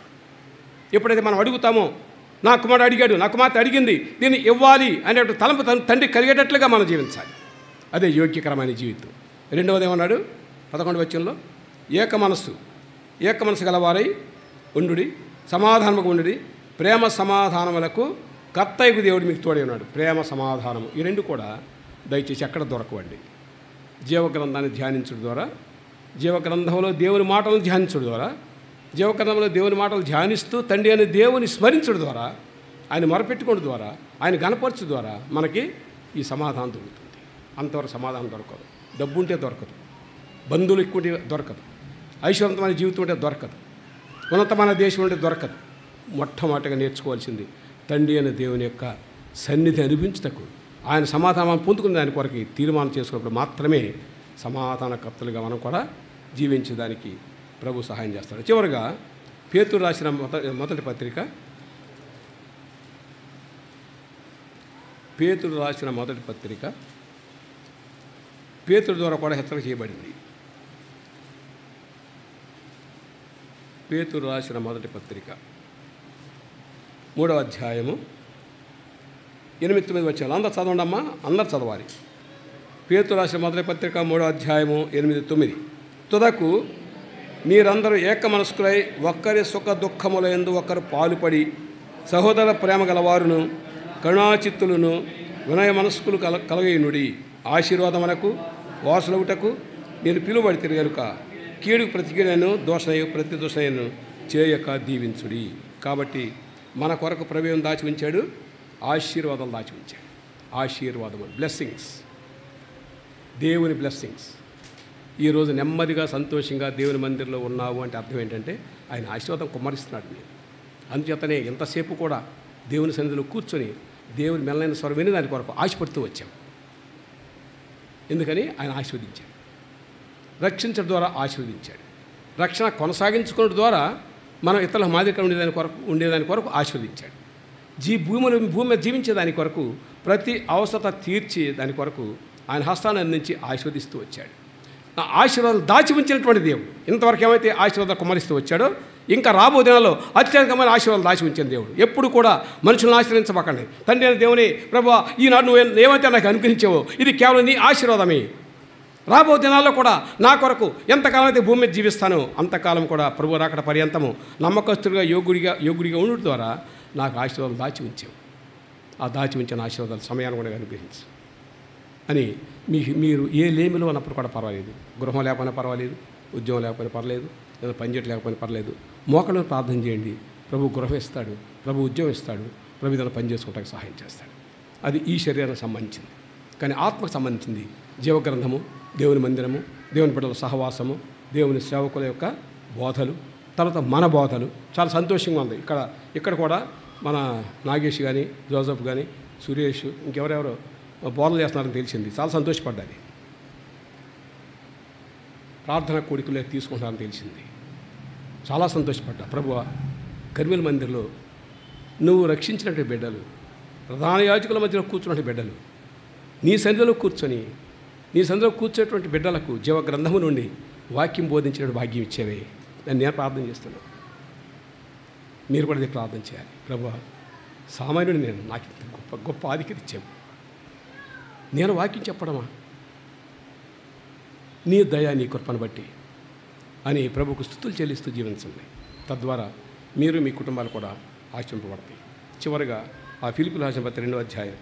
ఎప్పుడైతే మనం అడుగుతామో, నా కుమారుడు అడిగాడు, నా కుమార్తె అడిగింది, దీన్ని ఇవ్వాలి అనేటువంటి తలంపు తండ్రి కలిగేటట్లుగా మనం జీవించాలి. అదే యోగ్యకరమైన జీవితం. రెండవది ఏమన్నాడు 11వ వచనంలో? ఏక మనస్సు గలవారై ఉండుడి, సమాధానముగా ఉండుడి, ప్రేమ సమాధానములకు కర్తయ్యకు దేవుడు మీకు తోడే ఉన్నాడు. ప్రేమ సమాధానము, ఈ రెండు కూడా దయచేసి ఎక్కడ దొరకవండి. జీవగ్రంథాన్ని ధ్యానించడం ద్వారా, జీవగ్రంథంలో దేవుని మాటలను ధ్యానించడం ద్వారా, జీవగ్రంథంలో దేవుని మాటలు ధ్యానిస్తూ తండ్రి అనే దేవుని స్మరించడం ద్వారా, ఆయన మొరపెట్టుకోవడం ద్వారా, ఆయన గణపరచడం ద్వారా మనకి ఈ సమాధానం దొరుకుతుంది. అంతవరకు సమాధానం దొరకదు. డబ్బు ఉంటే దొరకదు, బంధువులు ఎక్కువ ఉంటే దొరకదు, ఐశ్వర్యవంతమైన జీవితం ఉంటే దొరకదు, ఉన్నతమైన దేశం ఉంటే దొరకదు. మొట్టమొదటిగా నేర్చుకోవాల్సింది తండ్రి అనే దేవుని యొక్క సన్నిధి అనిపించుటకు, ఆయన సమాధానం పొందుకునే దాని కొరకు తీర్మానం చేసుకున్నప్పుడు మాత్రమే సమాధానకర్తలుగా మనం కూడా జీవించేదానికి ప్రభు సహాయం చేస్తాడు. చివరిగా పేతురు రాసిన మొదటి పత్రిక, పేతురు ద్వారా కూడా హెచ్చరిక చేయబడింది. పేతురు రాసిన మొదటి పత్రిక 3వ అధ్యాయము 8-9 వచ్చాను. అందరు చదవండి అమ్మా, అందరు చదవాలి. పేతురు రాసిన మొదటి పత్రిక 3వ అధ్యాయము 8-9. తుదకు మీరందరూ ఏక మనస్కులై ఒక్కరి సుఖ దుఃఖముల యందు ఒకరు పాలుపడి సహోదర ప్రేమ గలవారును కరుణాచిత్తులను వినయ మనస్కులు కలగయునుడి. ఆశీర్వాదమునకు వారసులవుటకు మీరు పిలువబడితిరి గనుక కీడుకు ప్రతి కీడను, దోషణయు ప్రతి దోషణను చేయక దీవించుడి. కాబట్టి మన కొరకు ప్రభు దాచి ఉంచాడు, ఆశీర్వాదాలు దాచి ఉంచాడు. ఆశీర్వాదములు, బ్లెస్సింగ్స్, దేవుని బ్లెస్సింగ్స్. ఈరోజు నెమ్మదిగా సంతోషంగా దేవుని మందిరంలో ఉన్నావు అంటే అర్థం ఏంటంటే ఆయన ఆశీర్వాదం కుమ్మరిస్తున్నాడు మీరు. అందుచేతనే ఎంతసేపు కూడా దేవుని సన్నిధిలో కూర్చొని దేవుని మెల్లైన స్వరం విని దాని కొరకు ఆశపడుతూ వచ్చాం. ఎందుకని ఆయన ఆశీర్వదించాడు, రక్షించడం ద్వారా ఆశీర్వదించాడు, రక్షణ కొనసాగించుకోవడం ద్వారా మనం ఇతరుల మాదిరిగా ఉండేదాని కొరకు ఆశీర్వదించాడు. భూమి మీద జీవించేదాని కొరకు ప్రతి అవసరత తీర్చి దాని కొరకు ఆయన హస్తాన్ని అందించి ఆశీర్వదిస్తూ వచ్చాడు. ఆ ఆశీర్వాదాలు దాచి ఉంచినటువంటి దేవుడు ఇంతవరకు ఏమైతే ఆశీర్వాదాలు కుమ్మరిస్తూ వచ్చాడో ఇంకా రాబో దినాల్లో అత్యధికమైన ఆశీర్వాదాలు దాచి ఉంచిన దేవుడు. ఎప్పుడు కూడా మనుషులను ఆశ్రయించబకండి. తండ్రి అయిన దేవుని ప్రభువా, ఈనాడు నువ్వు ఏమైతే నాకు అనుగ్రహించావో ఇది కేవలం నీ ఆశీర్వాదమే. రాబో దినాల్లో కూడా నా కొరకు ఎంతకాలం అయితే భూమి మీద జీవిస్తానో అంతకాలం కూడా ప్రభు రాకడ పర్యంతము నమ్మకస్తుడిగా యోగుడిగా ఉండడం ద్వారా నాకు ఆశీర్వాదాలు దాచి ఉంచావు. ఆ దాచి ఉంచిన ఆశీర్వాదాలు సమయాన్ని కూడా అనుగ్రహించు అని మీరు ఏ లేమిలో ఉన్నప్పుడు కూడా పర్వాలేదు. గృహం లేకపోయినా పర్వాలేదు, ఉద్యోగం లేకపోయినా పర్లేదు, లేదా పనిచేయడం లేకపోయినా పర్లేదు, మోకలను ప్రార్థన చేయండి. ప్రభు గృహం ఇస్తాడు, ప్రభు ఉద్యోగం ఇస్తాడు, ప్రభు ఇతను పని చేసుకోవడానికి సహాయం చేస్తాడు. అది ఈ శరీరానికి సంబంధించింది. కానీ ఆత్మకు సంబంధించింది జీవగ్రంథము, దేవుని మందిరము, దేవుని బిడ్డల సహవాసము, దేవుని సేవకుల యొక్క బోధలు, తర్వాత మన బోధలు చాలా సంతోషంగా ఉంది. ఇక్కడ కూడా మన నాగేష్ కానీ, జోసఫ్ కానీ, సురేష్ ఇంకెవరెవరో బోధలు చేస్తున్నారని తెలిసింది. చాలా సంతోషపడ్డాది. ప్రార్థన కోడికలే తీసుకుంటారని తెలిసింది. చాలా సంతోషపడ్డా. ప్రభువా, కర్మేల్ మందిర్లో నువ్వు రక్షించినటువంటి బిడ్డలు, ప్రధాన యాజకుల మధ్యలో కూర్చున్నటువంటి బిడ్డలు, నీ సన్నిధిలో కూర్చున్నటువంటి బిడ్డలకు జీవ గ్రంథము నుండి వాక్యం బోధించినటువంటి భాగ్యం ఇచ్చేవే. నేను ప్రార్థన చేస్తున్నాను. మీరు కూడా ఇది ప్రార్థన చేయాలి. ప్రభువా, సామాన్యుడు నాకు ఇంత గొప్ప ఆధిక్యత ఇచ్చావు. నేను వాక్యం చెప్పడమా? నీ దయ, నీ కృపను బట్టి అని ప్రభుకు స్తుతులు చెల్లిస్తూ జీవించండి. తద్వారా మీరు మీ కుటుంబాలు కూడా ఆశింపబడతాయి. చివరిగా ఆ ఫిలిప్పీయులకు రాసిన పత్రిక 2వ అధ్యాయం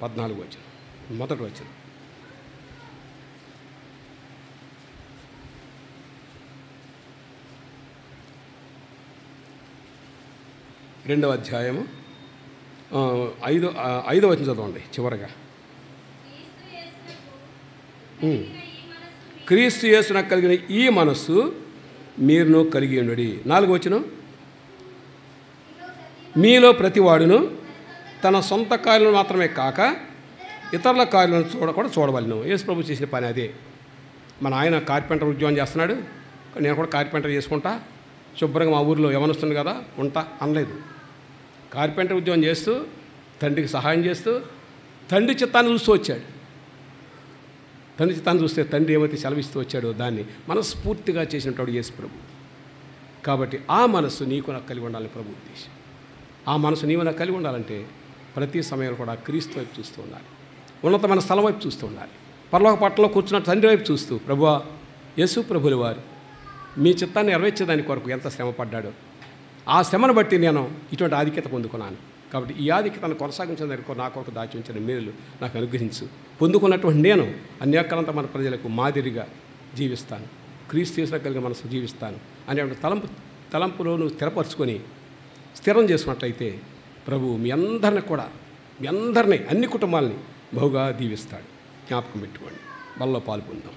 14వ వచనం, మొదటి వచనం. రెండవ అధ్యాయము 5వ వచనం చదవండి చివరగా. క్రీస్తు యేసునకు కలిగిన ఈ మనస్సు మీరును కలిగి ఉండుడి. 4వ వచనం, మీలో ప్రతివాడును తన సొంత కార్యాలను మాత్రమే కాక ఇతరుల కార్యాలను కూడా చూడవలను. యేసు ప్రభు చేసిన పని అదే. మన ఆయన కార్పెంటర్ ఉద్యోగం చేస్తున్నాడు, నేను కూడా కార్పెంటర్ చేసుకుంటా, శుభ్రంగా మా ఊరిలో యవనొస్తుంది కదా ఉంటా అనలేదు. కార్పెంటర్ ఉద్యోగం చేస్తూ, తండ్రికి సహాయం చేస్తూ, తండ్రి చిత్తాన్ని చూస్తూ వచ్చాడు. తండ్రి చిత్తాన్ని చూస్తే తండ్రి ఏమైతే సెలవిస్తూ వచ్చాడో దాన్ని మనస్ఫూర్తిగా చేసినట్టు యేసు ప్రభు. కాబట్టి ఆ మనస్సు నీకు నాకు కలిగి ఉండాలని ప్రభు ఉద్దేశం. ఆ మనసు నీవు నాకు కలిగి ఉండాలంటే ప్రతి సమయంలో కూడా క్రీస్తు వైపు చూస్తూ ఉండాలి, ఉన్నతమైన స్థలం వైపు చూస్తూ ఉండాలి, పరలోక పట్టణంలో కూర్చున్న తండ్రి వైపు చూస్తూ, ప్రభువా, యేసు ప్రభుల వారు మీ చిత్తాన్ని నెరవేర్చేదాని కొరకు ఎంత శ్రమ పడ్డాడో ఆ శ్రమను బట్టి నేను ఇటువంటి ఆధిక్యత పొందుకున్నాను. కాబట్టి ఈ ఆధిక్యతను కొనసాగించడానికి నా కొరకు దాచి ఉంచిన మేలు నాకు అనుగ్రహించు. పొందుకున్నటువంటి నేను అన్యాకరంత మన ప్రజలకు మాదిరిగా జీవిస్తాను, క్రీస్తు యేసులో కలిగిన మనసు జీవిస్తాను అనే తలంపులో నువ్వు స్థిరపరచుకొని స్థిరం చేసుకున్నట్లయితే ప్రభు మీ అందరినీ అన్ని కుటుంబాలని బహుగా దీవిస్తాడు. జ్ఞాపకం పెట్టుకోండి. బల్లో పాల్పొందాం.